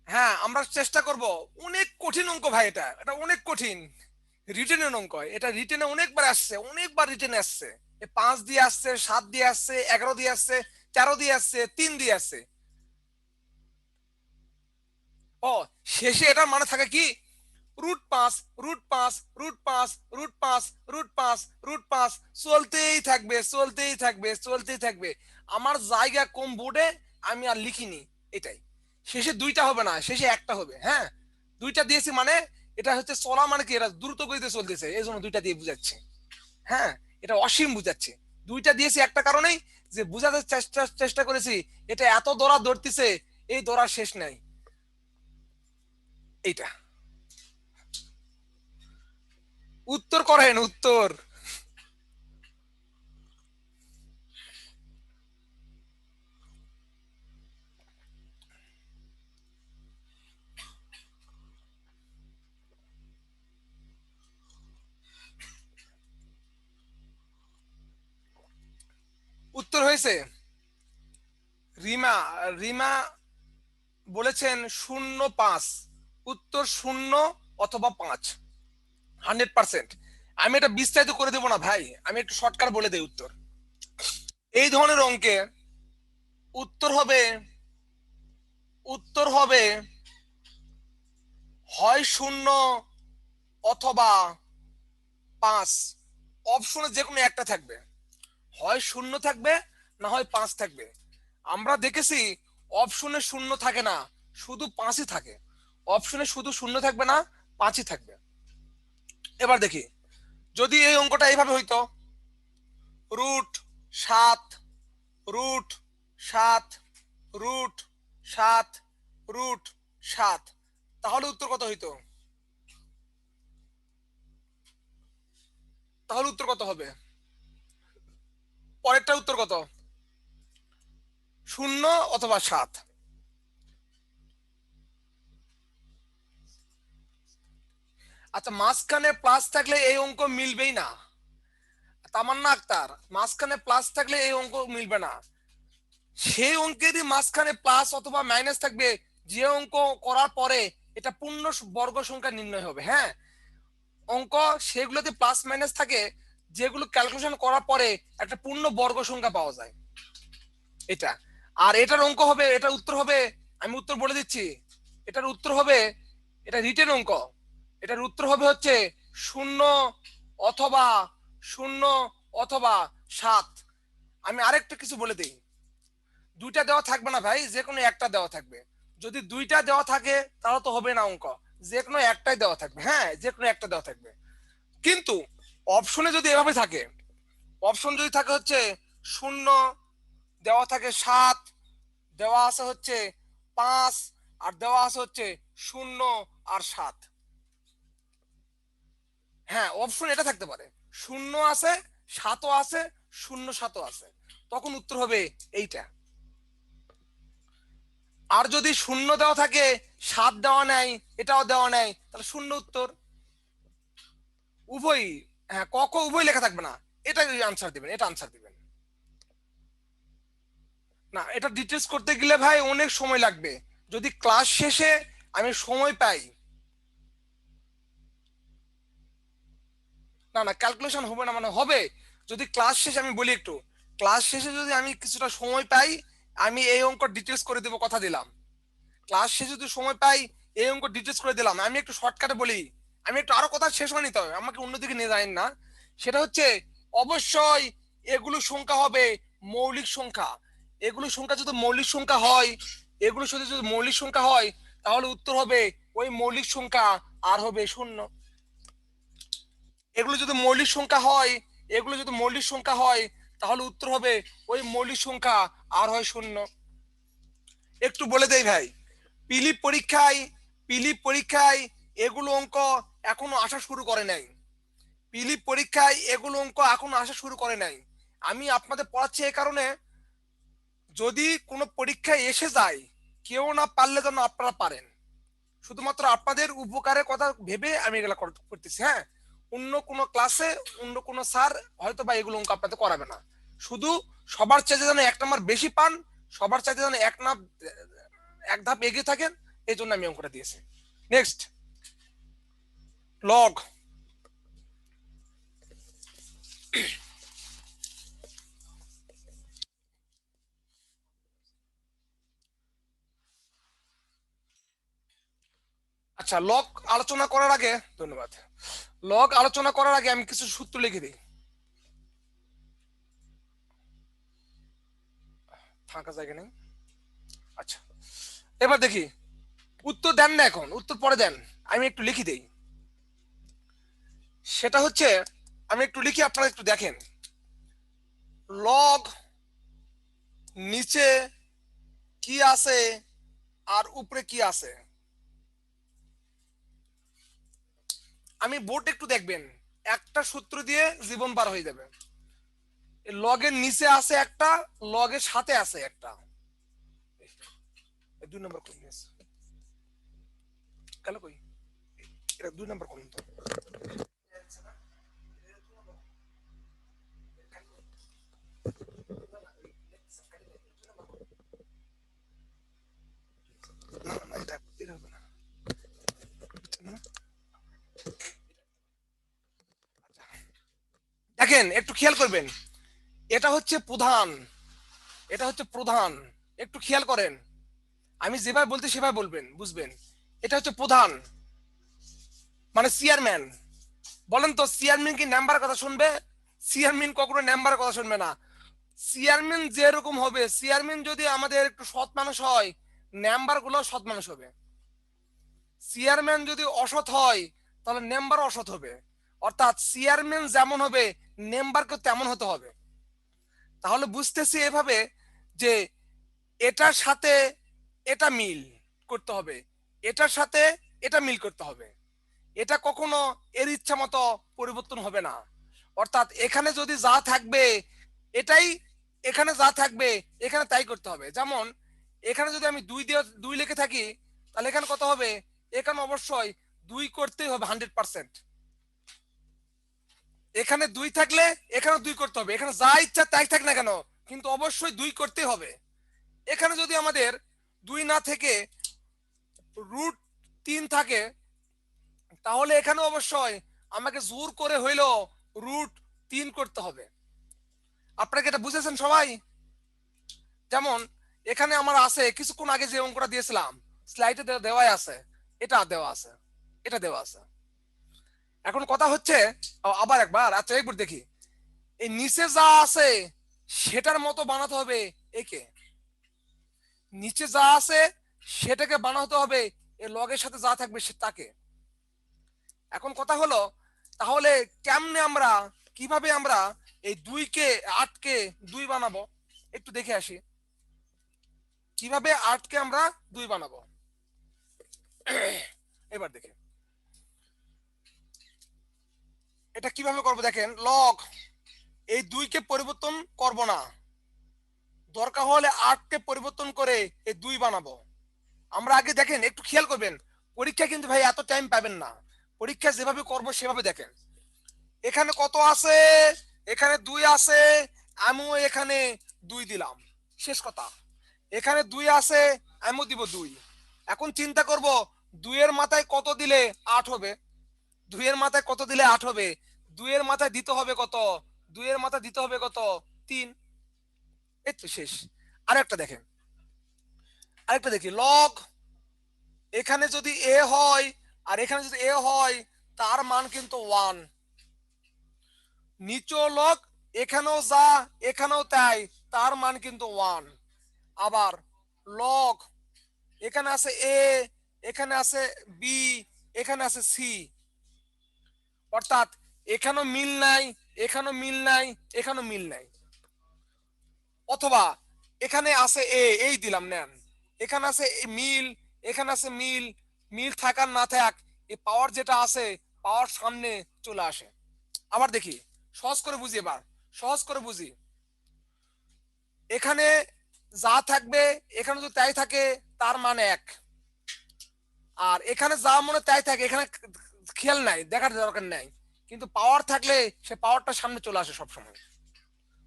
হ্যাঁ, আমরা চেষ্টা করব। অনেক কঠিন অঙ্ক ভাই, এটা এটা অনেক কঠিন। রিটেনের অঙ্ক, এটা রিটেনে অনেকবার আসছে, অনেকবার রিটেনে আসছে। 5 দিয়ে আসছে, 7 দিয়ে আসছে, 11 দিয়ে আসছে, 13 দিয়ে আসছে, 3 দিয়ে আসছে। ও, শেষে এটার মানে থাকে কি? √5, √5, √5, √5, √5, √5, চলতেই থাকবে, চলতেই থাকবে, চলতেই থাকবে। আমার জায়গা কম বোর্ডে, আমি আর লিখিনি। এটাই, শেষে দুইটা হবে না, শেষে একটা হবে। হ্যাঁ, দুইটা দিয়েছি মানে এটা হচ্ছে চলা, মানে কি এটা দ্রুত গতিতে চলতেছে, এই জন্য দুইটা দিয়ে বুঝাচ্ছে। হ্যাঁ, এটা অসীম বুঝাচ্ছে। দুইটা দিয়েছি একটা কারণেই, যে বুঝাতে চেষ্টা চেষ্টা করেছি এটা এত দৌড়া দৌড়তেছে, এই দৌড়ার শেষ নাই। এইটা উত্তর করেন, উত্তর। হয়েছে? রিমা রিমা বলেছেন 0.5, উত্তর 0 অথবা 5, 100%। আমি এটা বিস্তারিত করে দেবো না ভাই, আমি একটু শর্টকাট বলে দেই উত্তর। এই ধরনের অঙ্কে উত্তর হবে হয় 0 অথবা 5, অপশনে যে কোনো একটা থাকবে, হয় 0 থাকবে না হয় 5 থাকবে। আমরা দেখেছি অপশনে 0 থাকে না, শুধু 5ই থাকে। অপশনে শুধু 0 থাকবে না, 5ই থাকবে। এবার দেখি যদি এই অঙ্কটা এইভাবে হইতো, √7 √7 √7 √7, তাহলে উত্তর কত হইতো? তাহলে উত্তর কত হবে? পরেরটা উত্তর কত? 0 অথবা 7। আচ্ছা, মাঝখানে প্লাস থাকলে এই অঙ্ক মিলবেই না। তামান্না আক্তার, মাঝখানে প্লাস থাকলে এই অঙ্ক মিলবে না। সেই অঙ্কেরই মাঝখানে প্লাস অথবা মাইনাস থাকবে যে অঙ্ক করার পরে এটা পূর্ণ বর্গ সংখ্যা নির্ণয় হবে। হ্যাঁ, অঙ্ক সেগুলোতে প্লাস মাইনাস থাকে যেগুলো ক্যালকুলেশন করার পরে একটা পূর্ণ বর্গ সংখ্যা পাওয়া যায়, এটা। আর এটার অঙ্ক হবে, এটার উত্তর হবে, আমি উত্তর বলে দিচ্ছি, এটার উত্তর হবে, এটা রিটেন অঙ্ক, এটার উত্তর হবে হচ্ছে 0 অথবা 0 অথবা 7। আমি আরেকটা কিছু বলে দিই, দুইটা দেওয়া থাকবে না ভাই, যে কোনো একটা দেওয়া থাকবে। যদি দুইটা দেওয়া থাকে তাহলে তো হবে না অঙ্ক, যে কোনো একটাই দেওয়া থাকবে। হ্যাঁ, যে কোনো একটা দেওয়া থাকবে। কিন্তু অপশনে যদি এভাবে থাকে, অপশন যদি থাকে হচ্ছে 0, দেওয়া থাকে 7, দেওয়া আছে হচ্ছে 5, আর দেওয়া আছে হচ্ছে 0 আর 7। হ্যাঁ, অপশন এটা থাকতে পারে, 0 আছে, 7ও আছে, 0 7ও আছে, তখন উত্তর হবে এইটা। আর যদি 0 দেওয়া থাকে, 7 দেওয়া নাই, এটাও দেওয়া নাই, তাহলে 0 উত্তর। উভয়ই, হ্যাঁ, ক খ উভয় লেখা থাকবে না, এটা আনসার দিবেন, এটা আনসার দিবেন না। এটা ডিটেলস করতে গেলে ভাই অনেক সময় লাগবে। যদি ক্লাস শেষে আমি সময় পাই, না না ক্যালকুলেশন হবে না মানে হবে, যদি ক্লাস শেষে, আমি বলি একটু, ক্লাস শেষে যদি আমি কিছুটা সময় পাই, আমি এই অঙ্ক ডিটেলস করে দেবো, কথা দিলাম। ক্লাস শেষে যদি সময় পাই, এই অঙ্ক ডিটেলস করে দিলাম। আমি একটু শর্টকাটে বলি, আমি একটু আরো কথা শেষ হয়ে নিতে হবে, আমাকে অন্যদিকে নিয়ে যাবেন না। সেটা হচ্ছে অবশ্যই এগুলো সংখ্যা হবে মৌলিক সংখ্যা। এগুলো সংখ্যা যদি মৌলিক সংখ্যা হয়, এগুলো সাথে যদি মৌলিক সংখ্যা হয়, তাহলে উত্তর হবে ওই মৌলিক সংখ্যা আর হবে 0। এগুলো যদি মৌলিক সংখ্যা হয়, এগুলো যদি মৌলিক সংখ্যা হয়, তাহলে উত্তর হবে ওই মৌলিক সংখ্যা আর হয় 0। একটু বলে দেই ভাই, পিলিপ পরীক্ষায় পিলিপ পরীক্ষায় এগুলো অঙ্ক এখনো আসা শুরু করে নাই। পিলিপ পরীক্ষায় এগুলো অঙ্ক এখনো আসা শুরু করে নাই। আমি আপনাদের পড়াচ্ছি এই কারণে, যদি কোনো পরীক্ষায় এসে যায়, কেউ না পারলে যেন আপনারা পারেন। শুধুমাত্র আপনাদের উপকারের কথা ভেবে আমি এগুলো করতেছি। হ্যাঁ, অন্য কোনো ক্লাসে অন্য কোনো স্যার হয়তো বা এগুলো অঙ্ক আপনাদের করাবে না। শুধু সবার চাইতে যেন 1 নাম্বার বেশি পান, সবার চাইতে যেন এক ধাপ এগিয়ে থাকেন, এই জন্য আমি অঙ্কটা দিয়েছি। Next, log. আচ্ছা, লগ আলোচনা করার আগে, ধন্যবাদ, লগ আলোচনা করার আগে আমি কিছু সূত্র লিখে দিই। ফাঁকা জায়গা নেই। আচ্ছা, এবার দেখি, উত্তর দেন না, এখন উত্তর পরে দেন, আমি একটু লিখি দেই। সেটা হচ্ছে, আমি একটু লিখি, আপনারা একটু দেখেন। লগ নিচে কি আছে আর উপরে কি আছে, আমি বোর্ড একটু দেখবেন, একটা সূত্র দিয়ে জীবন পার হয়ে যাবে। লগের নিচে আছে একটা, লগের সাথে আছে একটা। 2 নম্বর কোন কেন কই, এটা 2 নম্বর কোন তো, দেখেন একটু খেয়াল করবেন, এটা হচ্ছে প্রধান, এটা হচ্ছে প্রধান, একটু খেয়াল করেন, আমি যেভাবে বলতে সেভাবে বলবেন, বুঝবেন। এটা হচ্ছে প্রধান মানে চেয়ারম্যান। বলেন তো চেয়ারম্যান কি নাম্বার কথা শুনবে? চেয়ারম্যান কখনো নাম্বার কথা শুনবে না। চেয়ারম্যান যেরকম হবে, চেয়ারম্যান যদি আমাদের একটু সৎ মানুষ হয়, নাম্বার গুলো সৎ মানুষ হবে। চেয়ারম্যান যদি অসৎ হয় তাহলে মেম্বার অসৎ হবে। অর্থাৎ চেয়ারম্যান যেমন হবে মেম্বারকে তেমন হতে হবে। তাহলে বুঝতেছি এভাবে যে এটার সাথে এটা মিল করতে হবে, এটার সাথে এটা মিল করতে হবে। এটা কখনো এর ইচ্ছা মতো পরিবর্তন হবে না। অর্থাৎ এখানে যদি যা থাকবে এটাই, এখানে যা থাকবে এখানে তাই করতে হবে। যেমন এখানে যদি আমি দুই দিয়ে দুই লিখে থাকি তাহলে এখানে কত হবে? এখানে অবশ্যই দুই করতেই হবে 100%। এখানে দুই থাকলে এখানে দুই করতে হবে, এখানে যা ইচ্ছা তাই থাক না কেন কিন্তু অবশ্যই দুই করতে হবে। এখানে যদি আমাদের দুই না থেকে √3 থাকে তাহলে এখানে অবশ্যই আমাকে জোর করে হইলো √3 করতে হবে। আপনারা কি এটা বুঝেছেন সবাই? যেমন এখানে আমার আছে কিছুক্ষণ আগে যে অঙ্কটা দিয়েছিলাম স্লাইডে দেওয়াই আছে, এটা দেওয়া আছে, এটা দেওয়া আছে। এখন কথা হচ্ছে আবার একবার, আচ্ছা একবার দেখি, এই নিচে যা আছে সেটার মতো বানাতে হবে একে, নিচে যা আছে সেটাকে বানাতে হবে এই লগের সাথে যা থাকবে সে তাকে। এখন কথা হলো তাহলে কেমনে আমরা, কিভাবে আমরা এই 2কে 8কে 2 বানাবো একটু দেখে আসি, কিভাবে 8কে আমরা 2 বানাবো। এবার দেখে এটা কিভাবে করবো, দেখেন লগ এই 2কে পরিবর্তন করব না, দরকার হলে 8কে পরিবর্তন করে এই 2 বানাবো। আমরা আগে দেখেন একটু খেয়াল করবেন, পরীক্ষা কিন্তু ভাই এত টাইম পাবেন না, পরীক্ষা যেভাবে করব সেভাবে দেখেন। এখানে কত আছে? এখানে 2 আছে, আমিও এখানে 2 দিলাম, শেষ কথা। এখানে 2 আছে, আমিও দিব 2। এখন চিন্তা করব 2 এর মাথায় কত দিলে 8 হবে, 2 এর মাথায় কত দিলে 8 হবে? 2 এর মাথায় দিতে হবে কত? 2 এর মাথায় দিতে হবে কত? 3। এই তো শেষ। আরেকটা দেখেন, আরেকটা দেখি, লগ এখানে যদি এ হয় আর এখানে যদি এ হয় তার মান কিন্তু 1। নিচো লগ এখানেও যা এখানেও তাই, তার মান কিন্তু 1। আবার লগ এখানে আছে এ, এখানে আছে বি, এখানে আছে সি, অর্থাৎ এখানেও মিল নাই, এখানেও মিল নাই, এখানেও মিল নাই। অথবা এখানে আছে এ, এই দিলাম নেন, এখানে আছে মিল, এখানে আছে মিল, মিল থাকার না থাক এই পাওয়ার যেটা আছে পাওয়ার সামনে চলে আসে। আবার দেখি সহজ করে বুঝি, এবার সহজ করে বুঝি। এখানে যা থাকবে এখানে যদি তাই থাকে তার মানে 1, আর এখানে যা মনে তাই থাকে এখানে খেয়াল নাই, দেখার দরকার নাই, কিন্তু পাওয়ার থাকলে সে পাওয়ারটা সামনে চলে আসে সব সময়,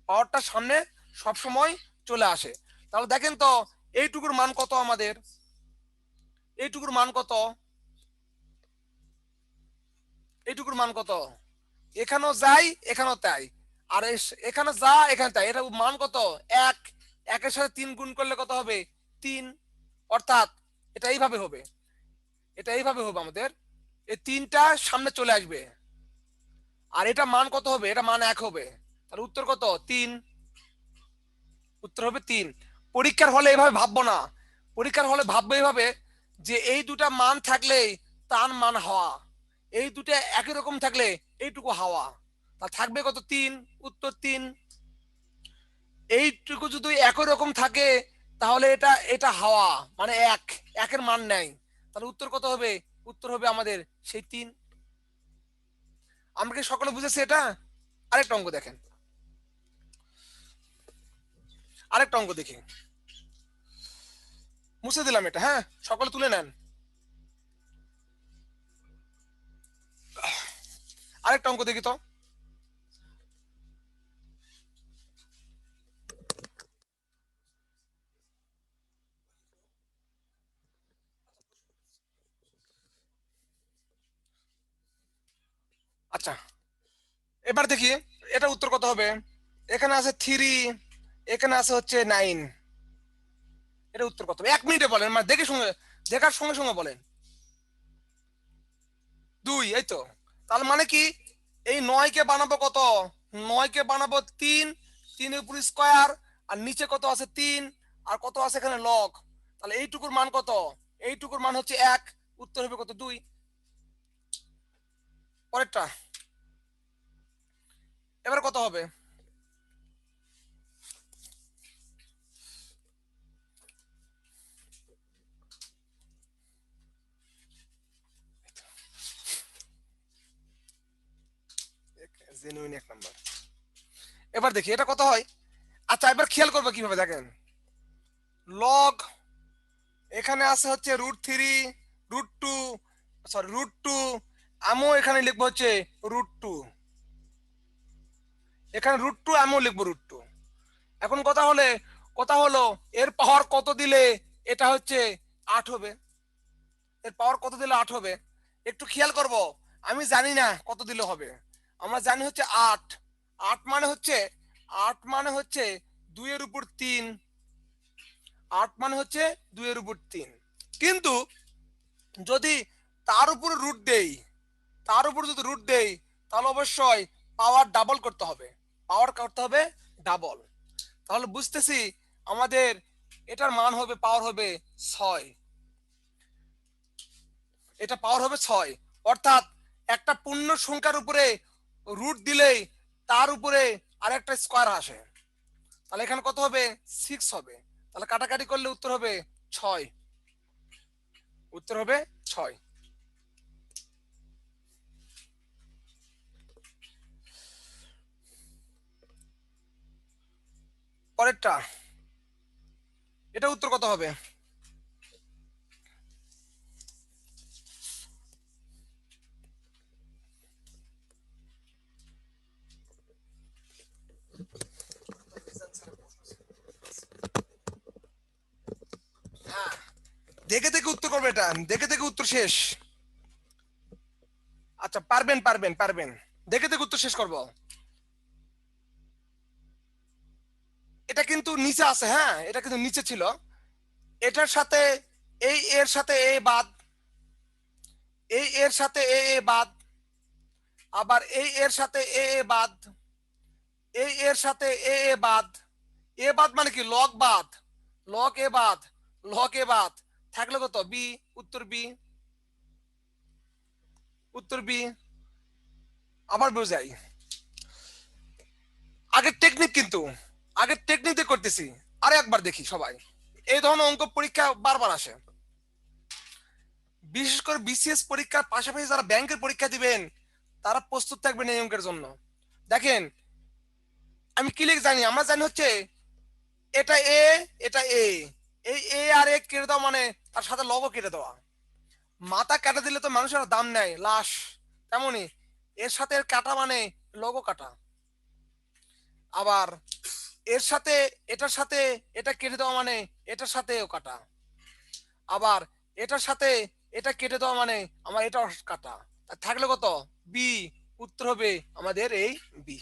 পাওয়ারটা সামনে সব সময় চলে আসে। তাহলে দেখেন তো এইটুকুর মান কত আমাদের, এইটুকুর মান কত, এইটুকুর মান কত? এখানেও যাই এখানেও তাই, আর এখানে যা এখানে তাই, এটা মান কত? 1। 1-এর সাথে 3 গুণ করলে কত হবে? 3। অর্থাৎ এটা এইভাবে হবে, এটা এইভাবে হবে আমাদের, এই 3টা সামনে চলে আসবে, আর এটা মান কত হবে? এটা মান 1 হবে। তাহলে উত্তর কত? 3। উত্তর হবে 3। পরীক্ষার হলে এভাবে ভাববো না, পরীক্ষার হলে ভাববো এইভাবে যে এই দুটা মান থাকলে তার মান হওয়া, এই দুটা একই রকম থাকলে এইটুকু হাওয়া, তা থাকবে কত? 3। উত্তর 3। এইটুকু যদি একই রকম থাকে তাহলে এটা এটা হাওয়া মানে 1, 1-এর মান নাই, তাহলে উত্তর কত হবে? উত্তর হবে আমাদের সেই 3। আমরা কি সকলে বুঝেছি এটা? আরেকটা অঙ্ক দেখেন, আরেকটা অঙ্ক দেখি, মুছে দিলাম এটা, হ্যাঁ সকলে তুলে নেন। আরেকটা অঙ্ক দেখি তো। আচ্ছা এবার দেখি, এটা উত্তর কত হবে? এখানে আছে 3, এখানে আছে হচ্ছে 9। এটা উত্তর কত হবে? 1 মিনিটে বলেন, মানে দেখার সঙ্গে সঙ্গে বলেন। 2, এই তো। তার মানে কি, এই 9 কে বানাবো কত? 9 কে বানাবো 3, 3 এর উপর স্কয়ার, আর নিচে কত আছে? 3, আর কত আছে এখানে? লগ। তাহলে এইটুকুর মান কত? এইটুকুর মান হচ্ছে 1। উত্তর হবে কত? 2। পরেরটা এবার কত হবে? Genuine 1 number. এবার দেখি এটা কত হয়। আচ্ছা, এবার খেয়াল করবো কিভাবে, দেখেন। লগ এখানে আছে হচ্ছে √3, √2, সরি √2, আমিও এখানে লিখবো হচ্ছে √2, এখানে √2, আমিও লিখবো √2। এখন কথা হলো এর পাওয়ার কত দিলে এটা হচ্ছে 8 হবে? এর পাওয়ার কত দিলে 8 হবে? একটু খেয়াল করব। আমি জানি না কত দিলে হবে, আমরা জানি হচ্ছে 8। 8 মানে হচ্ছে 2 এর উপর 3। 8 মানে হচ্ছে 2 এর উপর 3। কিন্তু যদি তার উপর রুট দেই, তাহলে অবশ্যই পাওয়ার ডাবল করতে হবে। ডাবল। তাহলে বুঝতেছি আমাদের এটার মান হবে, পাওয়ার হবে 6। এটা পাওয়ার হবে 6, অর্থাৎ একটা পূর্ণ সংখ্যার উপরে রুট দিলেই তার উপরে আরেকটা স্কয়ার আসে। তাহলে এখানে কত হবে? 6 হবে। তাহলে কাটাকাটি করলে উত্তর হবে 6। উত্তর হবে 6। পরেরটা, এটা উত্তর কত হবে? হ্যাঁ, দেখে দেখে উত্তর করবে, এটা দেখে দেখে উত্তর শেষ। আচ্ছা, পারবেন। দেখে দেখে উত্তর শেষ করব। এটা কিন্তু নিচে আছে, হ্যাঁ, এটা কিন্তু নিচে ছিল। এটার সাথে এর সাথে বাদ, এর সাথে বাদ, আবার এর সাথে বাদ, এর সাথে বাদ। বাদ মানে কি? লগ বাদ, লগ বাদ, থাকলে কত? বি। উত্তর বি। উত্তর বি। আবার বোঝাই, আগের টেকনিক কিন্তু, আগের টেকনিক করতেছি। আরে একবার দেখি সবাই, এই ধরনের অঙ্ক পরীক্ষা বারবার আসে। বিশেষ করে বিসিএস পরীক্ষার পাশাপাশি যারা ব্যাংকের পরীক্ষা দিবেন তারা প্রস্তুত থাকবেন এই অঙ্কের জন্য। দেখেন, আমি কি লিখ জানি, আমরা জানি হচ্ছে এটা এটা এই আর কেটে দাও মানে তার সাথে লগও কেটে দেওয়া। মাথা কাটা দিলে তো মানুষের দাম নেয়, লাশ। তেমনি এর সাথে কাটা মানে লগও কাটা। আবার এর সাথে এটার সাথে এটা কেটে দেওয়া মানে এটার সাথেও কাটা। আবার এটার সাথে এটা কেটে দেওয়া মানে আমার এটা কাটা। থাকলে কত? বি। উত্তর হবে আমাদের এই বি।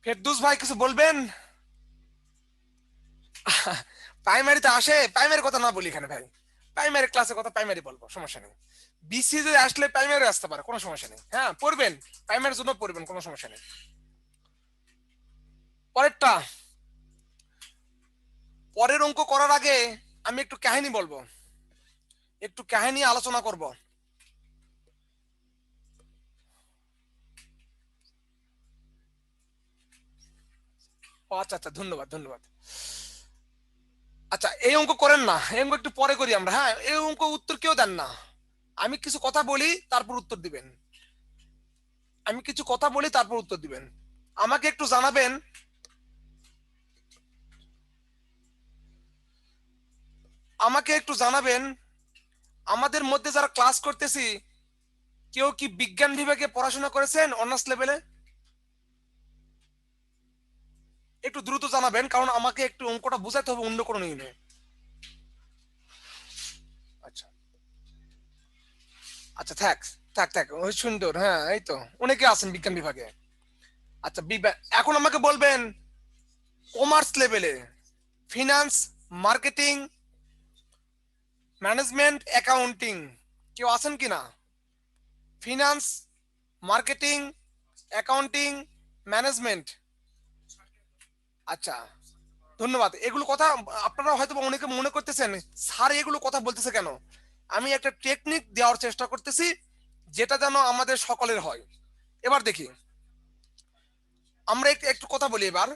ফেরদৌস ভাই কিছু বলবেন? প্রাইমারিতে আসে, প্রাইমারি কথা না বলি এখানে ভাই। প্রাইমারি ক্লাসে কথা প্রাইমারি বলবো, সমস্যা নেই। বিসি যদি আসলে প্রাইমারি আসতে পারে, কোনো সমস্যা নেই। হ্যাঁ, পড়বেন, প্রাইমারির জন্য পড়বেন, কোনো সমস্যা নেই। পরেরটা, পরের অঙ্ক করার আগে আমি একটু কাহিনী বলবো, একটু কাহিনী আলোচনা করব। ও আচ্ছা আচ্ছা, ধন্যবাদ। আচ্ছা, এই অঙ্ক করেন না, এই অঙ্ক একটু পরে করি আমরা। হ্যাঁ, এই অঙ্ক উত্তর কেউ দেন না। আমি কিছু কথা বলি, তারপর উত্তর দিবেন। আমাকে একটু জানাবেন, আমাদের মধ্যে যারা ক্লাস করতেছি কেউ কি বিজ্ঞান বিভাগে পড়াশোনা করেছেন অনার্স লেভেলে? একটু দ্রুত জানাবেন, কারণ আমাকে একটু অঙ্কটা বুঝাতে হবে অন্য কোনো নিয়মে। আচ্ছা আচ্ছা, থ্যাঙ্কস। থাক থাক, ওই সুন্দর, হ্যাঁ এই তো অনেকে আছেন বিজ্ঞান বিভাগে। আচ্ছা এখন আমাকে বলবেন কমার্স লেভেলে ফিনান্স, মার্কেটিং, ম্যানেজমেন্ট, অ্যাকাউন্টিং কেউ আছেন কিনা? Finance, marketing, accounting, management. আচ্ছা, ধন্যবাদ। এগুলো কথা আপনারা হয়তো বা অনেকে মনে করতেছেন স্যার এগুলো কথা বলতেছে কেন। আমি একটা টেকনিক দেওয়ার চেষ্টা করতেছি যেটা যেন আমাদের সকলের হয়। এবার দেখি, আমরা একটু একটু কথা বলি এবার।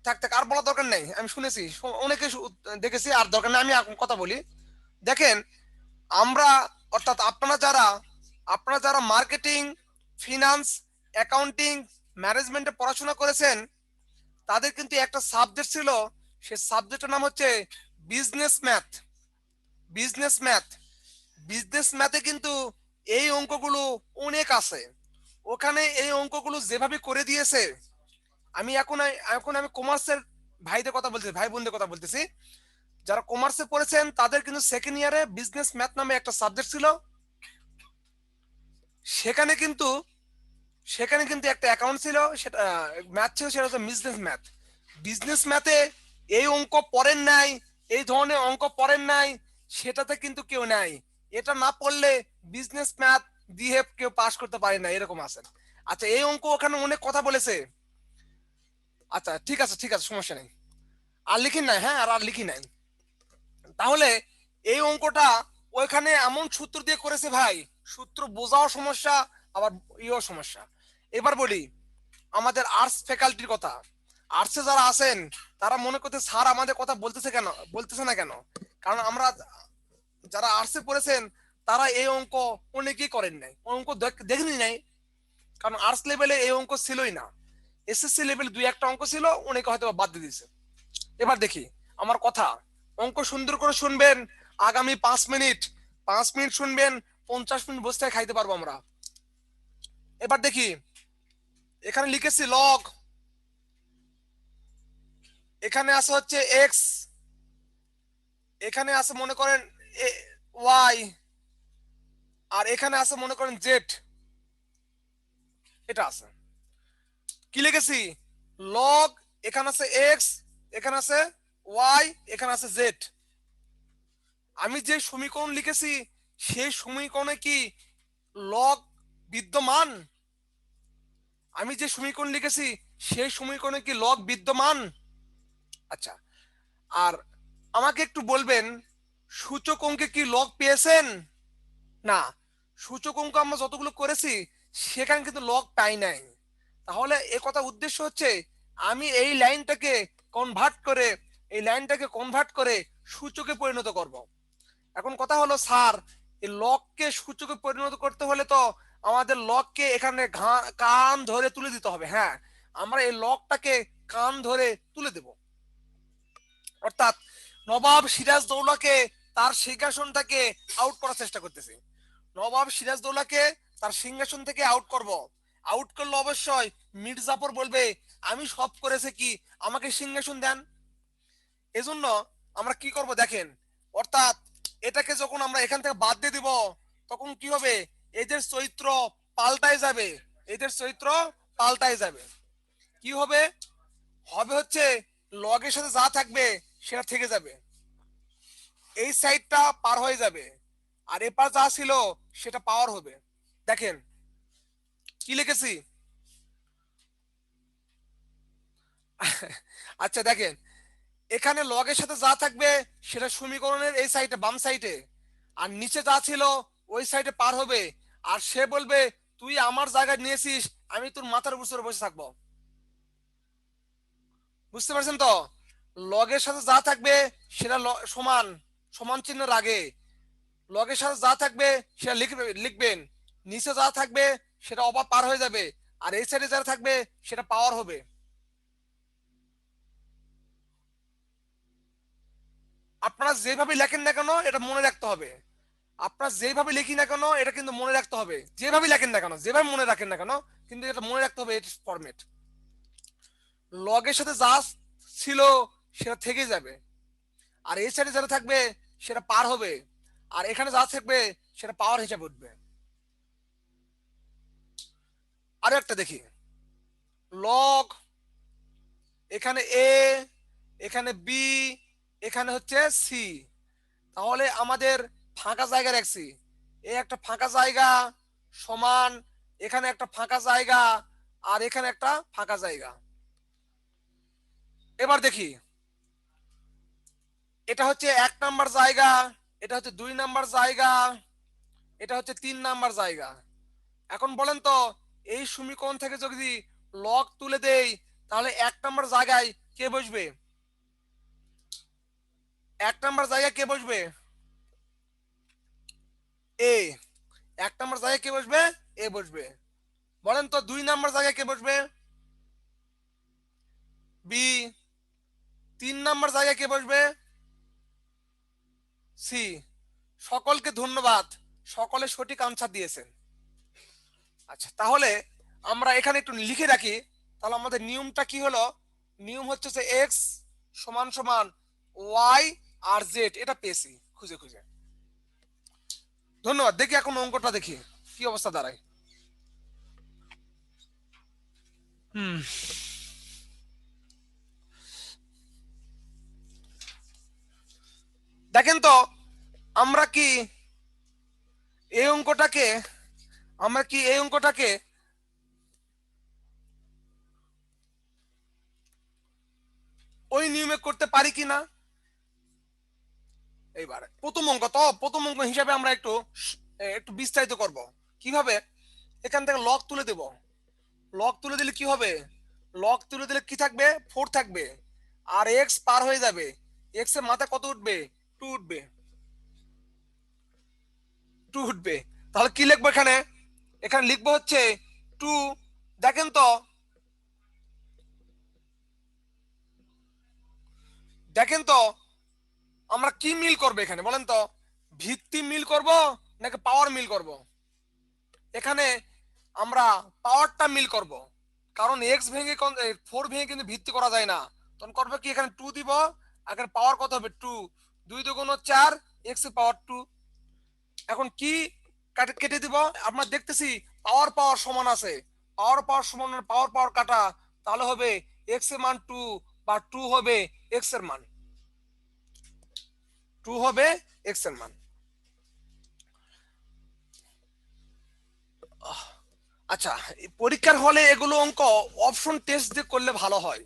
থাক থাক, আর বলার দরকার নেই, আমি শুনেছি, অনেকে দেখেছি, আর দরকার নেই, আমি এখন কথা বলি। দেখেন, আমরা অর্থাৎ আপনারা যারা মার্কেটিং, ফিনান্স, অ্যাকাউন্টিং, ম্যানেজমেন্টে পড়াশোনা করেছেন, তাদের কিন্তু একটা সাবজেক্ট ছিল, সে সাবজেক্টের নাম হচ্ছে business math. Business math, business ম্যাথে কিন্তু এই অঙ্কগুলো অনেক আছে। ওখানে এই অঙ্কগুলো যেভাবে করে দিয়েছে, আমি কমার্সের ভাইদের কথা বলতেছি, ভাই বোনদের কথা বলতেছি, যারা কমার্সে পড়েছেন তাদের কিন্তু সেকেন্ড ইয়ারে বিজনেস ম্যাথ নামে একটা সাবজেক্ট ছিল। সেখানে কিন্তু সেখানে কিন্তু একটা অ্যাকাউন্ট ছিল, সেটা ম্যাথ ছিল, সেটা হচ্ছে বিজনেস ম্যাথ। বিজনেস ম্যাথে এই অঙ্ক পড়েন নাই, এই ধরনের অঙ্ক পড়েন নাই, সেটাতে কিন্তু কেউ নাই। এটা না পড়লে বিজনেস ম্যাথ দিয়ে কেউ পাস করতে পারে না, এরকম আছে। আচ্ছা, এই অঙ্ক ওখানে অনেক কথা বলেছে। আচ্ছা ঠিক আছে, ঠিক আছে, সমস্যা নেই, আর লিখি নাই, হ্যাঁ আর লিখি নাই। তাহলে এই অঙ্কটা ওইখানে এমন সূত্র দিয়ে করেছে ভাই, সূত্র বোঝাও সমস্যা, আবার ইয়েও সমস্যা। এবার বলি আমাদের আর্টস ফ্যাকাল্টির কথা। আর্টসে যারা আছেন তারা মনে করতে স্যার আমাদের কথা বলতেছে না কেন? কারণ আমরা যারা আর্টসে পড়েছেন তারা এই অঙ্ক অনেকেই করেন নাই, অঙ্ক দেখেনি নাই, কারণ আর্টস লেভেলে এই অঙ্ক ছিলই না। এসএসসি লেভেল দুই একটা অঙ্ক ছিল, অনেকে হয়তো বাদ দিয়ে দিয়েছে। এবার দেখি আমার কথা, অঙ্ক সুন্দর করে শুনবেন। আগামী 5 মিনিট, 5 মিনিট শুনবেন, 50 মিনিট বসে খাইতে পারবো আমরা। এবার দেখি, এখানে লিখেছি লগ, এখানে আছে হচ্ছে এক্স, এখানে আছে মনে করেন ওয়াই, আর এখানে আছে মনে করেন জেড। এটা আছে, কি লিখেছি? লগ, এখানে আছে এক্স, এখানে আছে ওয়াই, এখানে আছে জেড। আমি যে সমীকরণ লিখেছি সেই সমীকরণে কি লগ বিদ্যমান? আমি যে সমীকরণ লিখেছি সেই সমীকরণে কি লগ বিদ্যমান? আচ্ছা, আর আমাকে একটু বলবেন সূচক অঙ্কে কি লগ পেয়েছেন? না, সূচক অঙ্ক আমরা যতগুলো করেছি সেখানে কিন্তু লগ পাই নাই। তাহলে এ কথা উদ্দেশ্য হচ্ছে আমি এই লাইনটাকে কনভার্ট করে সূচকে পরিণত করব। এখন কথা হলো স্যার, এই লগকে সূচকে পরিণত করতে হলে তো আমাদের লগকে এখানে কান ধরে তুলে দিতে হবে। হ্যাঁ, আমরা এই লগটাকে কান ধরে তুলে দেব। অর্থাৎ নবাব সিরাজদৌলাকে তার সিংহাসনটাকে আউট করার চেষ্টা করতেছি। নবাব সিরাজদৌলাকে তার সিংহাসন থেকে আউট করব। আউট করলে অবশ্যই মির্জাফর বলবে আমি সব করেছে কি, আমাকে সিংহাসন দেন। এজন্য আমরা কি করব দেখেন, অর্থাৎ এটাকে যখন আমরা এখান থেকে বাদ দিয়ে দিব তখন কি হবে, এদের চরিত্র পাল্টায় যাবে, এদের চরিত্র পাল্টায় যাবে। কি হবে? হবে হচ্ছে লগের সাথে যা থাকবে সেটা থেকে যাবে, এই সাইডটা পার হয়ে যাবে, আর এপার যা ছিল সেটা পাওয়ার হবে। দেখেন কি লিখেছি। আচ্ছা দেখেন, এখানে লগের সাথে যা থাকবে সেটা সমীকরণের এই সাইডে বাম সাইডে, আর নিচে যা ছিল ওই সাইডে পার হবে। আর সে বলবে তুই আমার জায়গায় নিয়েছিস, আমি তোর মাথার উপরে বসে থাকবো। বুঝতে পারছেন তো? লগের সাথে যা থাকবে সেটা সমান, সমান চিহ্নের আগে লগের সাথে যা থাকবে সেটা লিখবেন, নিচে যা থাকবে সেটা অবা পার হয়ে যাবে, আর এই সাইডে যা থাকবে সেটা পাওয়ার হবে। আপনারা যেভাবে লেখেন না কেন এটা মনে রাখতে হবে। আপনারা যেভাবে লিখি না কেন এটা কিন্তু মনে রাখতে হবে, যেভাবে লেখেন না কেন, যেভাবে মনে রাখেন না কেন, কিন্তু এটা মনে রাখতে হবে, এটা ফরম্যাট। লগের সাথে যা ছিল সেটা থেকে যাবে, আর এই সাইডে যেটা থাকবে সেটা পার হবে, আর এখানে যা থাকবে সেটা পাওয়ার হিসাবে উঠবে। আরো একটা দেখি, লগ, এখানে এ, এখানে বি, এখানে হচ্ছে সি। তাহলে আমাদের ফাঁকা জায়গা রাখছি, এই একটা ফাঁকা জায়গা সমান এখানে একটা ফাঁকা জায়গা আর এখানে একটা ফাঁকা জায়গা। এবার দেখি, এটা হচ্ছে 1 নাম্বার জায়গা, এটা হচ্ছে 2 নাম্বার জায়গা, এটা হচ্ছে 3 নাম্বার জায়গা। এখন বলেন তো এই সমীকরণ থেকে যদি লগ তুলে দেই তাহলে 1 নাম্বার জায়গায় কে বসবে? 1 নাম্বার জায়গায় কে বসবে? এ। 1 নাম্বার জায়গায় কে বসবে? এ বসবে। বলেন তো 2 নাম্বার জায়গায় কে বসবে? বি। 3 নাম্বার জায়গায় কে বসবে? সি। সকলকে ধন্যবাদ, সকলে সঠিক আনসার দিয়েছেন। আচ্ছা, তাহলে আমরা এখানে একটু লিখে রাখি, তাহলে আমাদের নিয়মটা কি হলো? নিয়ম হচ্ছে যে এক্স সমান সমান ওয়াই আর জেড, এটা পেয়েছি খুঁজে খুঁজে। ধন্যবাদ। দেখি এখন অঙ্কটা দেখি কি অবস্থা দাঁড়ায়। দেখেন তো আমরা কি এই অঙ্কটাকে ওই নিয়মে করতে পারি কিনা? এইবার প্রথম অঙ্ক হিসাবে আমরা একটু একটু বিস্তারিত করব। কিভাবে? এখান থেকে লগ তুলে দেব। লগ তুলে দিলে কি হবে? লগ তুলে দিলে কি থাকবে? 4 থাকবে, আর এক্স পার হয়ে যাবে। এক্স এর মাথায় কত উঠবে? 2 উঠবে। 2 উঠবে। তাহলে কি লিখবো এখানে? এখানে লিখবো হচ্ছে 2। দেখেন তো, দেখেন তো আমরা কি মিল করবো এখানে বলেন তো? ভিত্তি মিল করব নাকি পাওয়ার মিল করব? এখানে আমরা পাওয়ারটা মিল করব, কারণ এক্স ভেঙে 4 ভেঙে কিন্তু ভিত্তি করা যায় না। তখন করবে কি, এখানে 2 দিব, এখানে পাওয়ার কত হবে? 2। 2 দুগুণ 4, এক্স এর পাওয়ার 2। এখন কি কেটে দিব? আমরা দেখতেছি পাওয়ার পাওয়ার সমান আছে, পাওয়ার পাওয়ার সমান পাওয়ার পাওয়ার কাটা, তাহলে হবে এক্স এর মান 2 বা 2 হবে এক্স এর মান, 2 হবে এক্স এর মান। আচ্ছা, পরীক্ষার হলে এগুলো অঙ্ক অপশন টেস্ট দিয়ে করলে ভালো হয়।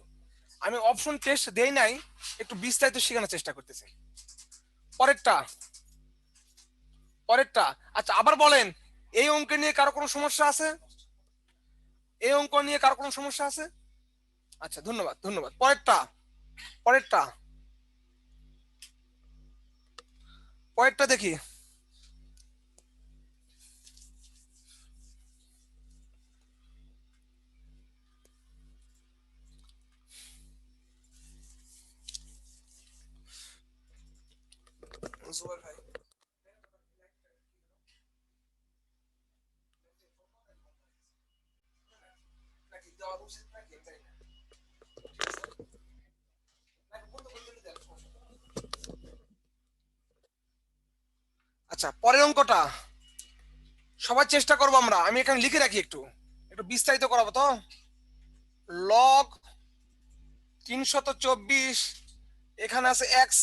আমি অপশন টেস্ট দেই নাই, একটু বিস্তারিত শেখানোর চেষ্টা করতেছি। পরেরটা, পরেরটা। আচ্ছা, আবার বলেন, এই অঙ্ক নিয়ে কারো কোনো সমস্যা আছে? এই অঙ্ক নিয়ে কারো কোনো সমস্যা আছে? আচ্ছা, ধন্যবাদ ধন্যবাদ। পরেরটা, পরেরটা, পরেরটা দেখি। জুবাইর ভাই, নাকি দেওয়া উচিত নাকি জানি না। আচ্ছা, পরের অঙ্কটা সবার চেষ্টা করবো আমরা। আমি এখানে লিখে রাখি, একটু একটু বিস্তারিত করাবো তো। লগ 324, এখানে আছে এক্স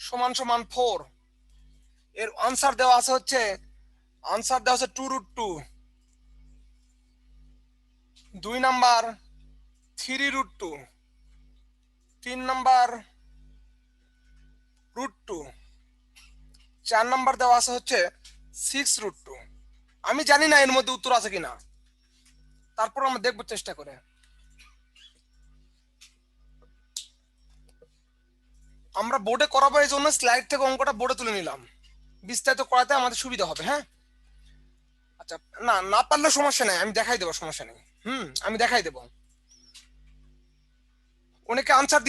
সমান সমান 4। এর আনসার দেওয়া আছে হচ্ছে, আনসার দেওয়া আছে 2√2। 2 নাম্বার 3√2, 3 নাম্বার √2, 4 নাম্বার দেওয়া আছে হচ্ছে 6√2। আমি জানি না এর মধ্যে উত্তর আছে কিনা, তারপর আমরা দেখবো চেষ্টা করে। আমরা বোর্ডে করাবো, এই জন্য স্লাইড থেকে অঙ্কটা বোর্ডে তুলে নিলাম, বিস্তারিত করাতে আমাদের সুবিধা হবে। হ্যাঁ, আচ্ছা, না না পারলে সমস্যা নেই, আমি দেখাই দেবো, সমস্যা নেই। আমি দেখাই দেবো। অনেকে আনসার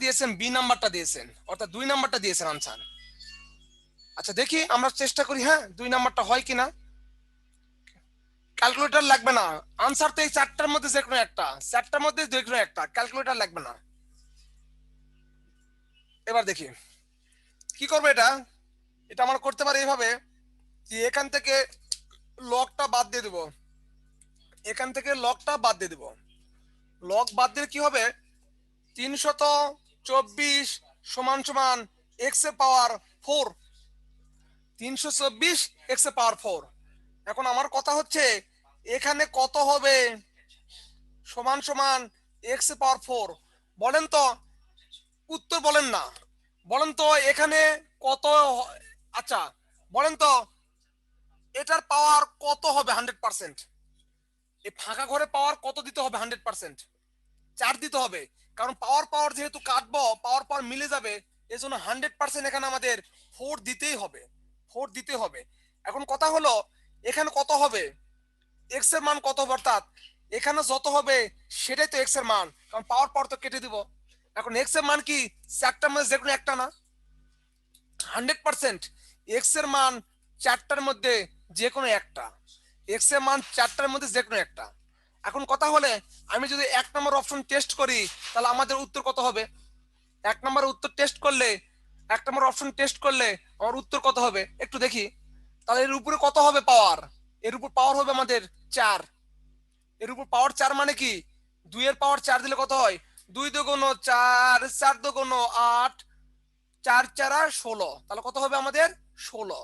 দিয়েছেন বি নাম্বারটা দিয়েছেন, অর্থাৎ 2 নাম্বারটা দিয়েছেন আনসার। আচ্ছা, দেখি আমরা চেষ্টা করি, হ্যাঁ 2 নাম্বারটা হয় কিনা। ক্যালকুলেটর লাগবে না, আনসার তো এই 4টার মধ্যে যে কোনো একটা, 4টার মধ্যে যে কোনো একটা, ক্যালকুলেটর লাগবে না। এবার দেখি কি করবো। এটা এটা আমরা করতে পারি এইভাবে। এখান থেকে লগটা বাদ দিয়ে দেব, এখান থেকে লগটা বাদ দিয়ে দেব। লগ বাদ দিলে কি হবে, 324 সমান সমান এক্স এর পাওয়ার 4, 324 এক্স এর পাওয়ার 4। এখন আমার কথা হচ্ছে এখানে কত হবে সমান সমান এক্স এর পাওয়ার 4, বলেন তো, উত্তর বলেন না, বলেন তো এখানে কত, আচ্ছা বলেন তো এটার পাওয়ার কত হবে 100%, এই ফাঁকা ঘরে পাওয়ার কত দিতে হবে 100%, 4 দিতে হবে, কারণ পাওয়ার পাওয়ার যেহেতু কাটবো পাওয়ার পাওয়ার মিলে যাবে, এজন্য 100% এখানে আমাদের 4 দিতেই হবে, 4 দিতে হবে। এখন কথা হলো এখানে কত হবে, এক্স এর মান কত হবে, অর্থাৎ এখানে যত হবে সেটাই তো এক্স এর মান, কারণ পাওয়ার পাওয়ার তো কেটে দিব। এখন এক্স এর মান কি চারটার মধ্যে যে কোনো একটা না, 100% এক্স এর মান চারটার মধ্যে যে কোনো একটা, এক্স এর মান চারটার মধ্যে যে কোনো একটা। এখন কথা হলে আমি যদি 1 নম্বর অপশন টেস্ট করি তাহলে আমাদের উত্তর কত হবে, 1 নম্বর উত্তর টেস্ট করলে, 1 নম্বর অপশন টেস্ট করলে আমার উত্তর কত হবে একটু দেখি। তাহলে এর উপরে কত হবে পাওয়ার, এর উপর পাওয়ার হবে আমাদের 4, এর উপর পাওয়ার 4 মানে কি 2 এর পাওয়ার 4 দিলে কত হয়, 2 দুগুণ 4, 4 দুগুণ 8, 4 4 16, তাহলে কত হবে আমাদের 16।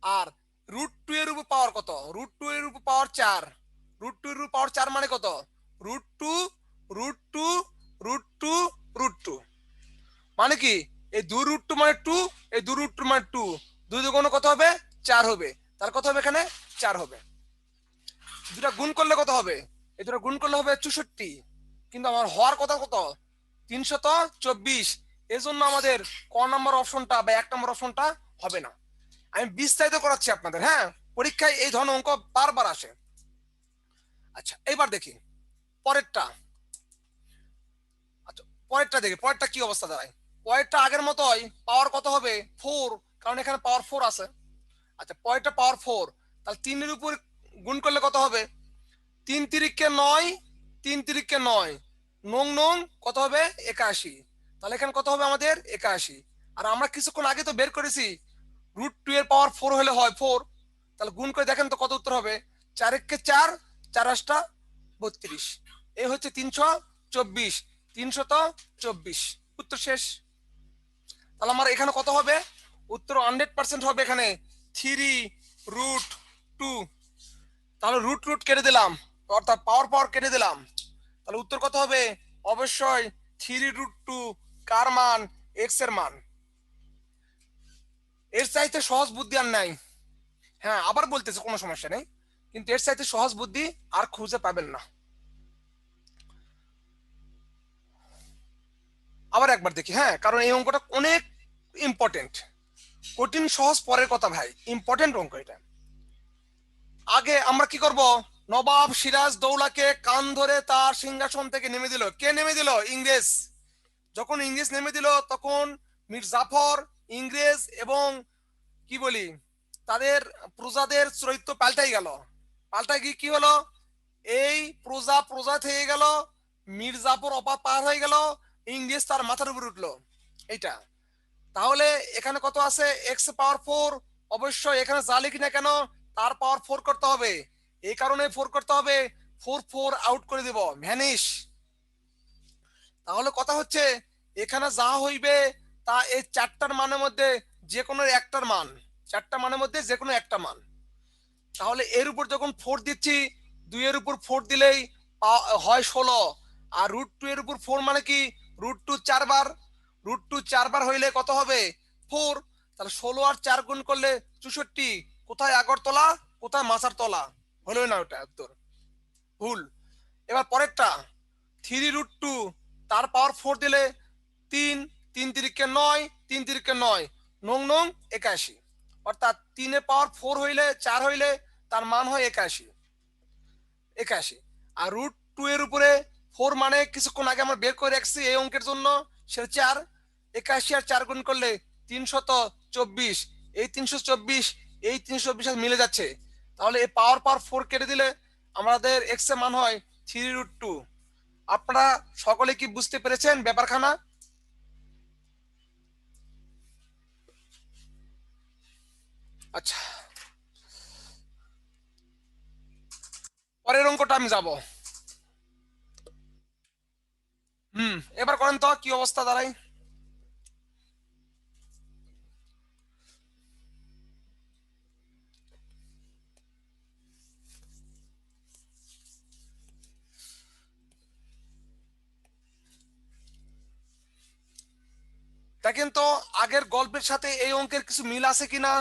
আর √2 এর উপর পাওয়ার কত, √2 এর উপর পাওয়ার 4, √2 এর উপর পাওয়ার 4 মানে কত, √2 √2 √2 √2, মানে কি এই 2 √2 মানে 2, এই 2 √2 মানে 2, 2 দুগুণ কত হবে 4 হবে, তার কত হবে এখানে 4 হবে। দুটা গুণ করলে কত হবে, এই দুটো গুণ করলে হবে 64, কিন্তু আমার হওয়ার কথা কত 324, এজন্য আমাদের ক নম্বর অপশনটা বা 1 নম্বর অপশনটা হবে না। আমি বিস্তারিত করাচ্ছি আপনাদের, হ্যাঁ পরীক্ষায় এই ধরনের অঙ্ক বারবার আসে। আচ্ছা এইবার দেখি পরেরটা, আচ্ছা পরেরটা দেখি পরেরটা কি অবস্থা দাঁড়ায়। পরেরটা আগের মতোই পাওয়ার কত হবে 4, কারণ এখানে পাওয়ার 4 আছে। আচ্ছা পরেরটা পাওয়ার 4, তাহলে 3 এর উপর গুণ করলে কত হবে, 3 তিরিকে 9, 3 তিরিকে 9, নং নং কত হবে 81, তাহলে এখানে কত হবে আমাদের 81। আর আমরা কিছুক্ষণ আগে তো বের করেছি √2 এর পাওয়ার 4 হলে হয় 4, তাহলে গুণ করে দেখেন তো কত উত্তর হবে, 4 একে 4, 4 8 32, এই হচ্ছে 324, 324 উত্তর শেষ। তাহলে আমার এখানে কত হবে উত্তর 100% হবে এখানে 3√2, তাহলে রুট রুট কেটে দিলাম, অর্থাৎ পাওয়ার পাওয়ার কেটে দিলাম, তাহলে উত্তর কত হবে অবশ্যই 3√2, কার মান এক্স এর মান। এর চাইতে সহজ বুদ্ধি আর নাই, হ্যাঁ আবার বলতেছে কোনো সমস্যা নেই, কিন্তু এর চাইতে সহজ বুদ্ধি আর খুঁজে পাবেন না। আবার একবার দেখি, হ্যাঁ কারণ এই অঙ্কটা অনেক ইম্পর্টেন্ট, কঠিন সহজ পরের কথা ভাই, ইম্পর্টেন্ট অঙ্ক এটা। আগে আমরা কি করব, নবাব সিরাজ দৌলাকে কান ধরে তার সিংহাসন থেকে নেমে দিল, কে নেমে দিল, ইংরেজ। যখন ইংরেজ নেমে দিল তখন মীর জাফর ইংরেজ এবং কি বলি তাদের প্রজাদের চরিত্র পাল্টাই গেল, পাল্টাই গিয়ে কি হলো, এই প্রজা প্রজা থেকে গেল, মীর জাফর অপা পার হয়ে গেল, ইংরেজ তার মাথার উপর উঠলো, এইটা। তাহলে এখানে কত আছে এক্স পাওয়ার 4, অবশ্যই এখানে যা লিখি না কেন তার পাওয়ার 4 করতে হবে, এই কারণে 4 করতে হবে, 4 4 আউট করে দেব, ভ্যানিশ। তাহলে কথা হচ্ছে এখানে যা হইবে তা এই চারটার মানের মধ্যে যে কোনো একটার মান, চারটা মানের মধ্যে যে কোনো একটা মান। তাহলে এর উপর যখন 4 দিচ্ছি, 2 এর উপর 4 দিলেই হয় 16, আর √2 এর উপর 4 মানে কি √2 4 বার, √2 4 বার হইলে কত হবে 4, তাহলে 16 আর 4 গুণ করলে 64, কোথায় আগরতলা কোথায় মাছার তলা, হলো না ওটা উত্তর, ভুল। এবার পরেরটা 3√2, তার পাওয়ার 4 দিলে 3, 3 তিরিকে 9, 3 তিরিকে 9, নং নং 81, অর্থাৎ 3 এর পাওয়ার 4 হইলে 4 হইলে তার মান হয় 81, 81। আর √2 এর উপরে 4 মানে কিছুক্ষণ আগে আমরা বের করে রাখছি এই অঙ্কের জন্য, সেটা 4, 81 আর 4 গুণ করলে 324, এই 324 এই 324 মিলে যাচ্ছে, তাহলে এই পাওয়ার পাওয়ার 4 কেটে দিলে আমাদের এক্স এর মান হয় 3√2। আপনারা সকলে কি বুঝতে পেরেছেন ব্যাপারখানা? আচ্ছা, পরের অঙ্কটা আমি যাব। এবার করেন তো কি অবস্থা দাঁড়াই। দেখেন তো আগের গল্পের সাথে এই অঙ্কের কিছু মিল আছে কিনা।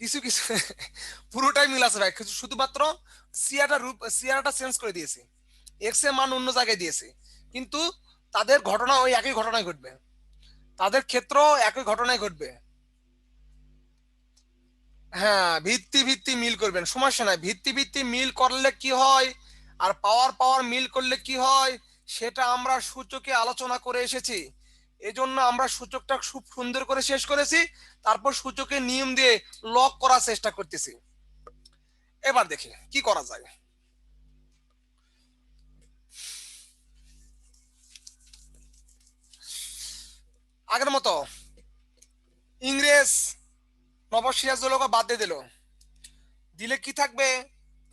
কিছু কিছু পুরোটাই মিল আছে ভাই, শুধুমাত্র সিয়ারাটা চেঞ্জ করে দিয়েছে, এক্স এর মান অন্য জায়গায় দিয়েছে, কিন্তু তাদের ঘটনা ওই একই ঘটনায় ঘটবে, তাদের ক্ষেত্র একই ঘটনায় ঘটবে। হ্যাঁ, ভিত্তি ভিত্তি মিল করবেন, সমস্যা নাই। ভিত্তি ভিত্তি মিল করলে কি হয় আর পাওয়ার পাওয়ার মিল করলে কি হয় সেটা আমরা সূচকে আলোচনা করে এসেছি। এজন্য আমরা সূচকটা খুব সুন্দর করে শেষ করেছি, তারপর সূচকের নিয়ম দিয়ে লক করার চেষ্টা করতেছি। এবার দেখি কি করা যায়। আগের মতো ইংরেজ নবসিরাজদৌলকে বাদ দিয়ে দিল, দিলে কি থাকবে,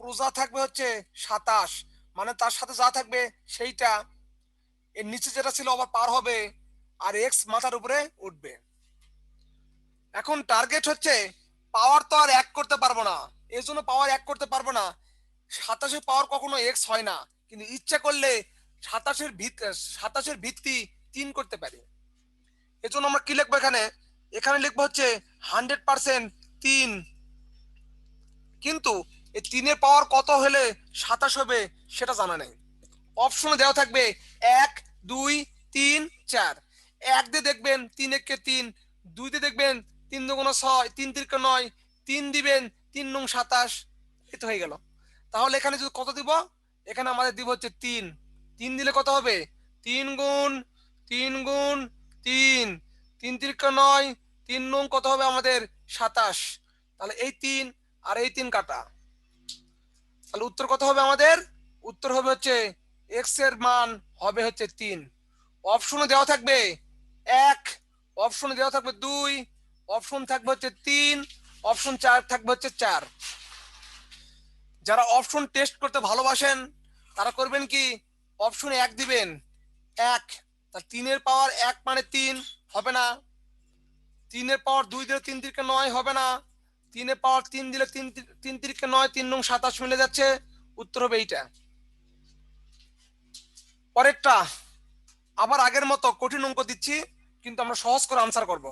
প্রজা থাকবে হচ্ছে 27, মানে তার সাথে যা থাকবে সেইটা এর নিচে যেটা ছিল আবার পার হবে, আর এক্স মাথার উপরে উঠবে। এখন টার্গেট হচ্ছে পাওয়ার তো আর এক করতে পারবো না, এই জন্য পাওয়ার এক করতে পারবো না। 27 পাওয়ার কখনো এক্স হয় না, কিন্তু ইচ্ছা করলে 27-এর ভিত্তি 3 করতে পারি। এজন্য আমরা কি লিখবো এখানে, এখানে লিখবো হচ্ছে 100% 3, কিন্তু এই 3-এর পাওয়ার কত হলে 27 হবে সেটা জানা নেই। অপশনে দেওয়া থাকবে 1, 2, 3, 4। 1 দিয়ে দেখবেন 3 একে 3, 2 দিয়ে দেখবেন 3 দুগুণ 6, 3 তিরিকে 9, 3 দিবেন 3 নং 27, এই তো হয়ে গেল। তাহলে এখানে যদি কত দিব, এখানে আমাদের দিব হচ্ছে 3। 3 দিলে কত হবে, 3 গুণ 3 গুণ 3, 3 তিরিকে 9, 3 নং কত হবে আমাদের 27। তাহলে এই 3 আর এই 3 কাটা, তাহলে উত্তর কত হবে আমাদের, উত্তর হবে হচ্ছে এক্স এর মান হবে হচ্ছে 3। অপশনে দেওয়া থাকবে 1, অপশনে দেওয়া থাকবে 2, অপশন থাকবে হচ্ছে 3, অপশন 4 থাকবে হচ্ছে 4। যারা অপশন টেস্ট করতে ভালোবাসেন তারা করবেন কি, অপশনে 1 দিবেন, 1, তার 3-এর পাওয়ার 1 মানে 3 হবে না, 3-এর পাওয়ার 2 দিলে 3 তিরিকে 9 হবে না, 3-এর পাওয়ার 3 দিলে 3 তিরিকে 9, 3 নং 27 মিলে যাচ্ছে, উত্তর হবে এইটা। পরেরটা আবার আগের মতো কঠিন অঙ্ক দিচ্ছি, কিন্তু আমরা সহজ করে আনসার করব।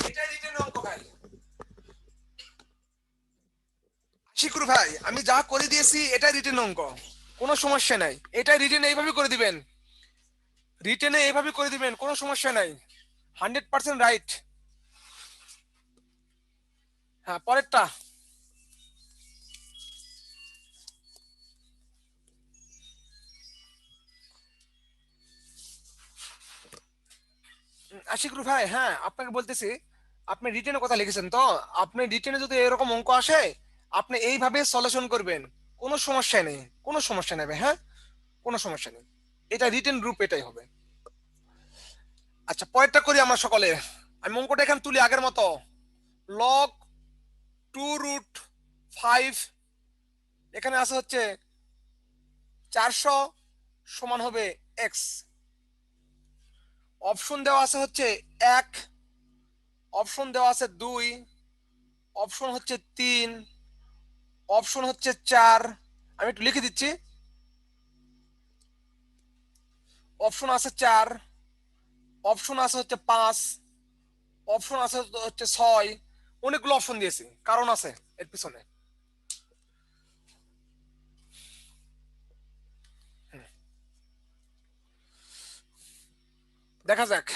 এটাই রিটেন অঙ্ক ভাই, শিকুর ভাই আমি যা করে দিয়েছি এটাই রিটেন অঙ্ক, কোনো সমস্যা নাই। এটাই রিটেন এইভাবে করে দিবেন, রিটেনে এইভাবে করে দিবেন, কোনো সমস্যা নাই, 100% রাইট। হ্যাঁ, পরেরটা আশিকুর ভাই, হ্যাঁ আপনাকে বলতেছি, আপনি রিটেনে কথা লিখেছেন তো, আপনি রিটেনে যদি এরকম অঙ্ক আসে আপনি এইভাবে সলিউশন করবেন, কোনো সমস্যা নেই, কোনো সমস্যা নেই ভাই, হ্যাঁ কোনো সমস্যা নেই, এটা রিটেন রূপ এটাই হবে। আচ্ছা, পরেরটা করি আমরা সকলে। আমি অঙ্কটা এখানে তুলি আগের মতো, লগ 2√5, এখানে আছে হচ্ছে 400 সমান হবে এক্স। অপশন দেওয়া আছে হচ্ছে 1, অপশন দেওয়া আছে 2, অপশন হচ্ছে 3, অপশন হচ্ছে 4। আমি একটু লিখে দিচ্ছি, অপশন আছে 4, অপশন আছে হচ্ছে 5, অপশন আছে হচ্ছে 6। অনেকগুলো অপশন দিয়েছি, কারণ আছে এর পিছনে। দেখা যাক।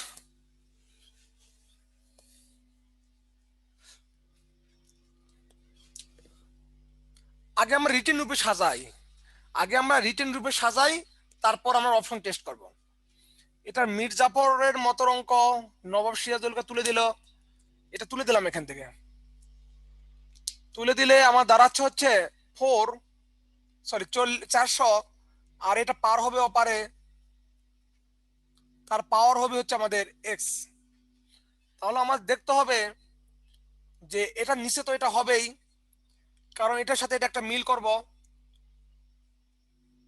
আগে আমরা রিটেন রূপে সাজাই, আগে আমরা রিটেন রূপে সাজাই, তারপর আমরা অপশন টেস্ট করব। এটা মির জাফরের মতো অঙ্ক নবাব সিরাজউলকে তুলে দিল, এটা তুলে দিলাম এখান থেকে, তুলে দিলে আমার দাঁড়াচ্ছে হচ্ছে 400, আর এটা পার হবে অপারে, তার পাওয়ার হবে হচ্ছে আমাদের এক্স। তাহলে আমার দেখতে হবে যে এটা নিচে তো এটা হবেই, কারণ এটার সাথে এটা একটা মিল করব,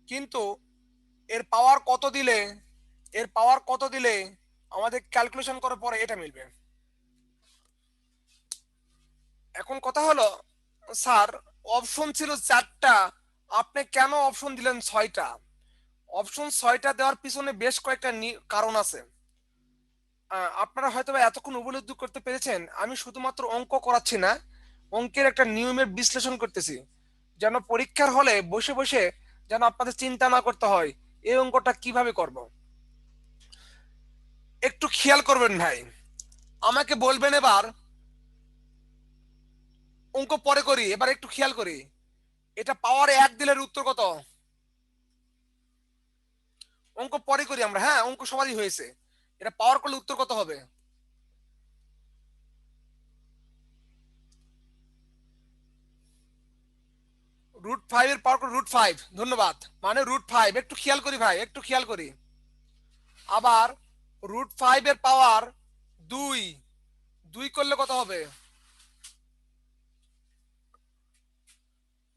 কিন্তু এর পাওয়ার কত দিলে, এর পাওয়ার কত দিলে আমাদের ক্যালকুলেশন করার পরে এটা মিলবে। এখন কথা হলো, স্যার অপশন ছিল 4টা, আপনি কেন অপশন দিলেন 6টা? অপশন 6টা দেওয়ার পিছনে বেশ কয়েকটা কারণ আছে। আপনারা হয়তো এতক্ষণ উপলব্ধি করতে পেরেছেন আমি শুধুমাত্র অঙ্ক করাচ্ছি না, অঙ্কের একটা নিয়মের বিশ্লেষণ করতেছি, যেন পরীক্ষার হলে বসে বসে যেন আপনাদের চিন্তা না করতে হয় এই অঙ্কটা কিভাবে করব। একটু খেয়াল করবেন ভাই, আমাকে বলবেন এবার, অঙ্ক পরে করি, এবার একটু খেয়াল করি, এটা পাওয়ার 1 দিলে উত্তর কত? অঙ্ক পরে করি আমরা, হ্যাঁ অঙ্ক সবারই হয়েছে, এটা পাওয়ার করলে উত্তর কত হবে? √5 এর পাওয়ার করে √5, ধন্যবাদ, মানে √5। একটু খেয়াল করি ভাই, একটু খেয়াল করি, আবার √5 এর পাওয়ার 2, 2 করলে কত হবে?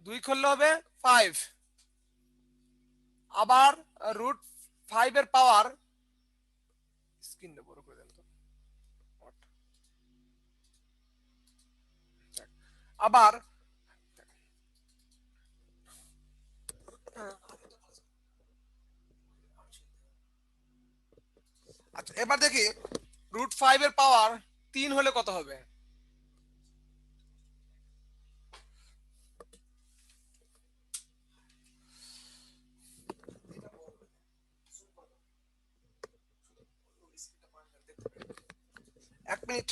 2 করলে হবে 5, আবার √5 এর পাওয়ার, স্ক্রিনটা বড় করে দেন তো, আবার আচ্ছা এবার দেখি √5 এর পাওয়ার 3 হলে কত হবে? এক মিনিট।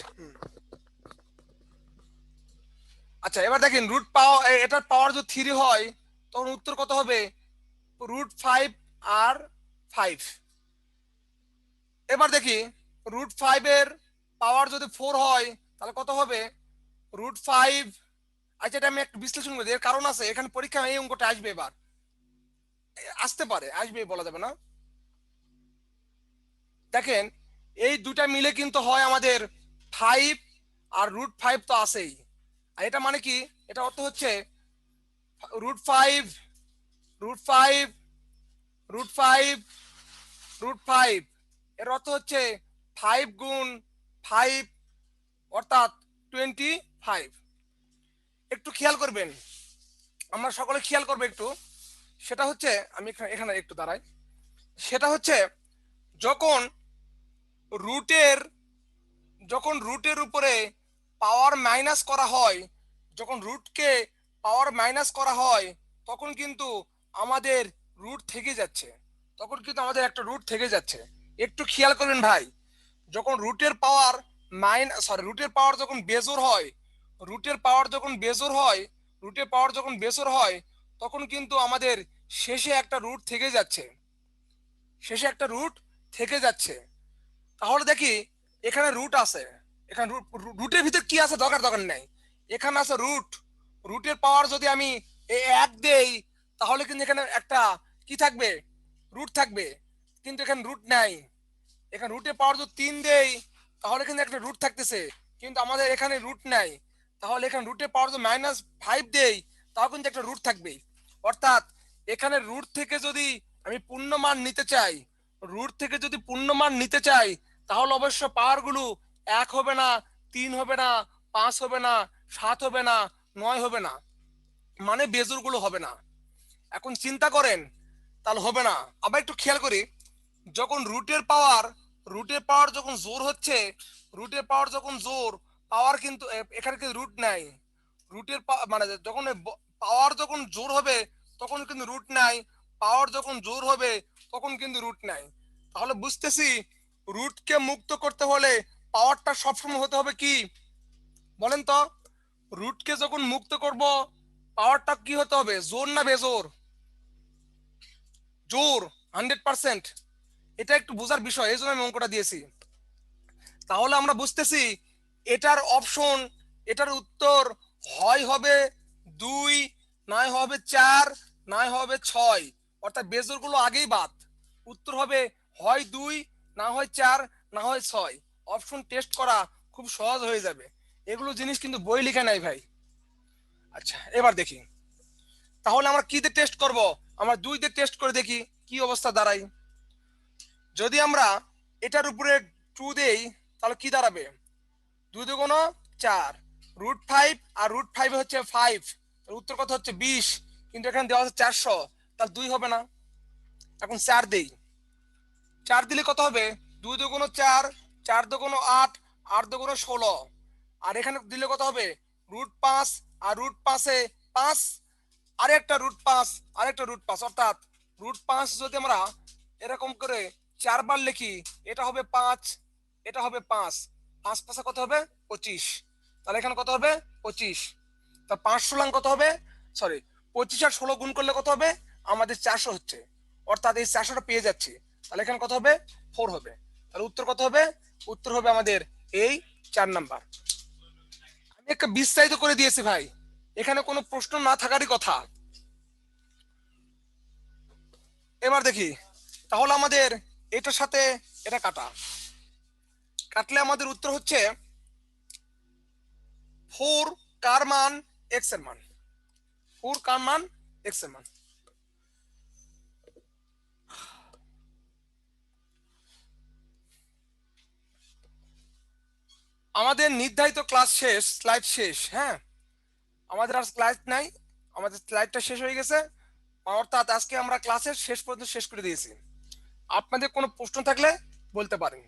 আচ্ছা এবার দেখেন রুট পাওয়ার, এটার পাওয়ার যদি 3 হয় তখন উত্তর কত হবে? √5 আর 5। এবার দেখি √5 এর পাওয়ার যদি 4 হয় তাহলে কত হবে? √5, আচ্ছা এটা আমি একটু বিশ্লেষণ করি, এর কারণ আছে, এখানে পরীক্ষা এই অঙ্কটা আসবে, এবার আসতে পারে, আসবে বলা যাবে না। দেখেন এই দুটা মিলে কিন্তু হয় আমাদের 5, আর √5 তো আছেই, আর এটা মানে কি, এটা অর্থ হচ্ছে √5, √5, √5, √5, এর অর্থ হচ্ছে 5 গুণ 5, অর্থাৎ 25। একটু খেয়াল করবেন, আমরা সকলে খেয়াল করবে একটু, সেটা হচ্ছে আমি এখানে একটু দাঁড়াই, সেটা হচ্ছে যখন রুটের, যখন রুটের উপরে পাওয়ার মাইনাস করা হয়, যখন রুটকে পাওয়ার মাইনাস করা হয় তখন কিন্তু আমাদের রুট থেকে যাচ্ছে, তখন কিন্তু আমাদের একটা রুট থেকে যাচ্ছে। একটু খেয়াল করবেন ভাই, যখন রুটের পাওয়ার রুটের পাওয়ার যখন বেজোর হয়, রুটের পাওয়ার যখন বেজোর হয়, রুটের পাওয়ার যখন বেজোর হয় তখন কিন্তু আমাদের শেষে একটা রুট থেকে যাচ্ছে, শেষে একটা রুট থেকে যাচ্ছে। তাহলে দেখি এখানে রুট আছে, এখানে রুটের ভিতর কি আছে দরকার দরকার নাই, এখানে আছে রুট, রুটের পাওয়ার যদি আমি 1 দেই তাহলে কিন্তু এখানে একটা কি থাকবে? রুট থাকবে, কিন্তু এখানে রুট নাই। এখানে রুটের পাওয়ার যদি 3 দেই তাহলে কিন্তু একটা রুট থাকতেছে, কিন্তু আমাদের এখানে রুট নাই। তাহলে এখানে রুটের পাওয়ার যদি -5 দেই তাও কিন্তু একটা রুট থাকবে, অর্থাৎ এখানে রুট থেকে যদি আমি পূর্ণমান নিতে চাই, রুট থেকে যদি পূর্ণমান নিতে চাই তাহলে অবশ্য পাওয়ার গুলো 1 হবে না, 3 হবে না, 5 হবে না, 7 হবে না, 9 হবে না, মানে বেজুর গুলো হবে না। এখন চিন্তা করেন তাহলে হবে না। আবার একটু খেয়াল করি, যখন রুটের পাওয়ার, রুটের পাওয়ার যখন জোর হচ্ছে, রুটের পাওয়ার যখন জোর, পাওয়ার কিন্তু এখানে কিন্তু রুট নাই, রুটের মানে যখন পাওয়ার যখন জোর হবে তখন কিন্তু রুট নাই, পাওয়ার যখন জোর হবে তখন কিন্তু রুট নাই। তাহলে বুঝতেছি রুটকে মুক্ত করতে হলে পাওয়ারটা সবসময় হতে হবে কি বলেন তো? রুটকে যখন মুক্ত করব পাওয়ারটা কি হতে হবে, জোর না বেজোর? জোর, 100%। এটা একটু বোঝার বিষয়, এই জন্য আমি অঙ্কটা দিয়েছি। তাহলে আমরা বুঝতেছি এটার অপশন, এটার উত্তর হয় হবে 2, নয় হবে 4, নয় হবে 6, অর্থাৎ বেজোড়গুলো আগেই বাদ। উত্তর হবে হয় 2, না হয় 4, না হয় 6। অপশন টেস্ট করা খুব সহজ হয়ে যাবে, এগুলো জিনিস কিন্তু বই লেখা নাই ভাই। আচ্ছা এবার দেখি তাহলে আমরা কি দিয়ে টেস্ট করব, আমরা 2 দিয়ে টেস্ট করে দেখি কি অবস্থা দাঁড়ায়। যদি আমরা এটার উপরে 2 দেই তাহলে কি দাঁড়াবে, 2 দুগুণ 4, √5 আর √5 হচ্ছে 5, উত্তর কত হচ্ছে 20, কিন্তু এখানে দেওয়া আছে 400, তাহলে 2 হবে না। এখন 4 দেই, 4 দিলে কত হবে, 2 দুগুণ 4, 4 দুগুণ 8, 8 দুগুণ 16, আর এখানে দিলে কত হবে, √5 আর √5 5, আরেকটা √5, আরেকটা √5, অর্থাৎ √5 যদি আমরা এরকম করে 4 বার লিখি, এটা হবে 5, এটা হবে 5, 5 5 কত হবে 25, তাহলে এখানে কত হবে 25। তা 5 16 কত হবে, সরি 25 আর 16 গুণ করলে কত হবে, আমাদের 400 হচ্ছে, অর্থাৎ এই 400টা পেয়ে যাচ্ছি। তাহলে এখানে কত হবে 4 হবে, তাহলে উত্তর কত হবে, উত্তর হবে আমাদের এই 4 নাম্বার। আমি একটা বিস্তারিত করে দিয়েছি ভাই, এখানে কোনো প্রশ্ন না থাকারই কথা। এবার দেখি তাহলে আমাদের এটার সাথে এটা কাটলে আমাদের উত্তর হচ্ছে 4 কার মান x এর মান, 4 কার মান x এর মান। আমাদের নির্ধারিত ক্লাস শেষ, স্লাইড শেষ। হ্যাঁ, আমাদের আর স্লাইড নাই, আমাদের স্লাইডটা শেষ হয়ে গেছে, অর্থাৎ আজকে আমরা ক্লাসের শেষ পর্যন্ত শেষ করে দিয়েছি। আপনাদের কোনো প্রশ্ন থাকলে বলতে পারেন।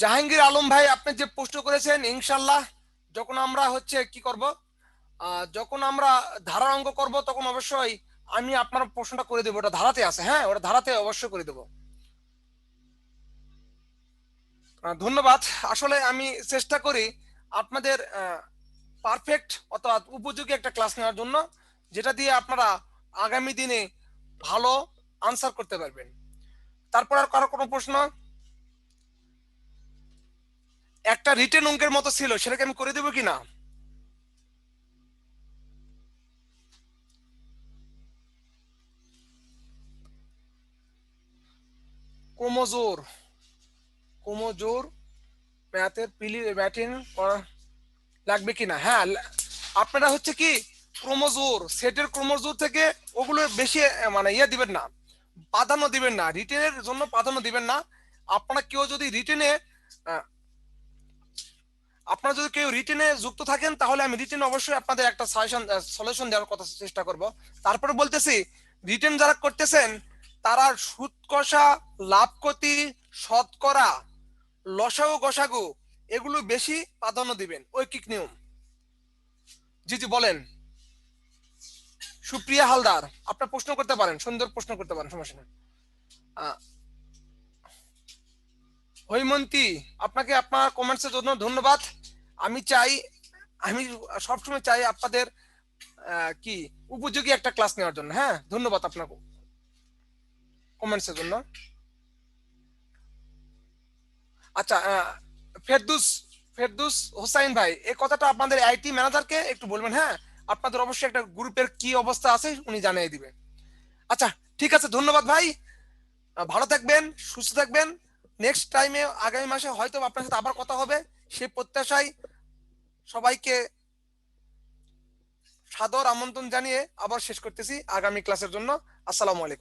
জাহাঙ্গীর আলম ভাই, আপনি যে প্রশ্ন করেছেন, ইনশাল্লাহ যখন আমরা হচ্ছে কি করব, যখন আমরা ধারার অঙ্ক করব তখন অবশ্যই আমি আপনার প্রশ্নটা করে দেবো, ওটা ধারাতে আছে। হ্যাঁ, ওটা ধারাতে অবশ্যই করে দেবো। ধন্যবাদ। আসলে আমি চেষ্টা করি আপনাদের পারফেক্ট অথবা উপযোগী একটা ক্লাস নেওয়ার জন্য, যেটা দিয়ে আপনারা আগামী দিনে ভালো আনসার করতে পারবেন। তারপর আর কারো কোনো প্রশ্ন, একটা রিটেন অঙ্কের মতো ছিল, সেটাকে আমি করে দেবো কিনা? ক্রোমোজোর, ক্রোমোজোর ম্যাথের ম্যাটিন লাগবে কিনা? হ্যাঁ, আপনারা হচ্ছে কি ক্রোমোজোর সেটের ক্রোমোজোর থেকে ওগুলো বেশি মানে ইয়ে দিবেন না, প্রাধান্য দিবেন না, রিটেনের জন্য প্রাধান্য দিবেন না। আপনারা কেউ যদি রিটেনে আপনারা যদি কেউ রিটেনে যুক্ত থাকেন তাহলে আমি রিটেনে অবশ্যই আপনাদের একটা সাজেশন সলিউশন দেওয়ার কথা চেষ্টা করব। তারপরে বলতেছি রিটেন যারা করতেছেন তারা সুদ কষা, লাভ ক্ষতি, শতকরা, লসাগু গসাগু এগুলো বেশি প্রাধান্য দিবেন, ঐকিক নিয়ম। জি জি বলেন। সুপ্রিয়া হালদার, আপনার প্রশ্ন করতে পারেন, সুন্দর প্রশ্ন করতে পারেন, সমস্যা নেই। হৈমন্তী, আপনাকে আপনার কমেন্টসের জন্য ধন্যবাদ। আমি চাই, আমি সবসময় চাই আপনাদের কি উপযোগী একটা ক্লাস নেওয়ার জন্য। হ্যাঁ, ধন্যবাদ আপনাকে কমেন্টসের জন্য। আচ্ছা, ফেরদুস, ফেরদুস হোসাইন ভাই, এই কথাটা আপনাদের আইটি ম্যানেজারকে একটু বলবেন। হ্যাঁ, আপনাদের অবশ্যই একটা গ্রুপের কি অবস্থা আছে উনি জানিয়ে দিবে। আচ্ছা ঠিক আছে, ধন্যবাদ ভাই, ভালো থাকবেন, সুস্থ থাকবেন। নেক্সট টাইমে আগামী মাসে হয়তো আপনার সাথে আবার কথা হবে, সেই প্রত্যাশায় সবাইকে সাদর আমন্ত্রণ জানিয়ে আবার শেষ করতেছি আগামী ক্লাসের জন্য। আসসালামু আলাইকুম।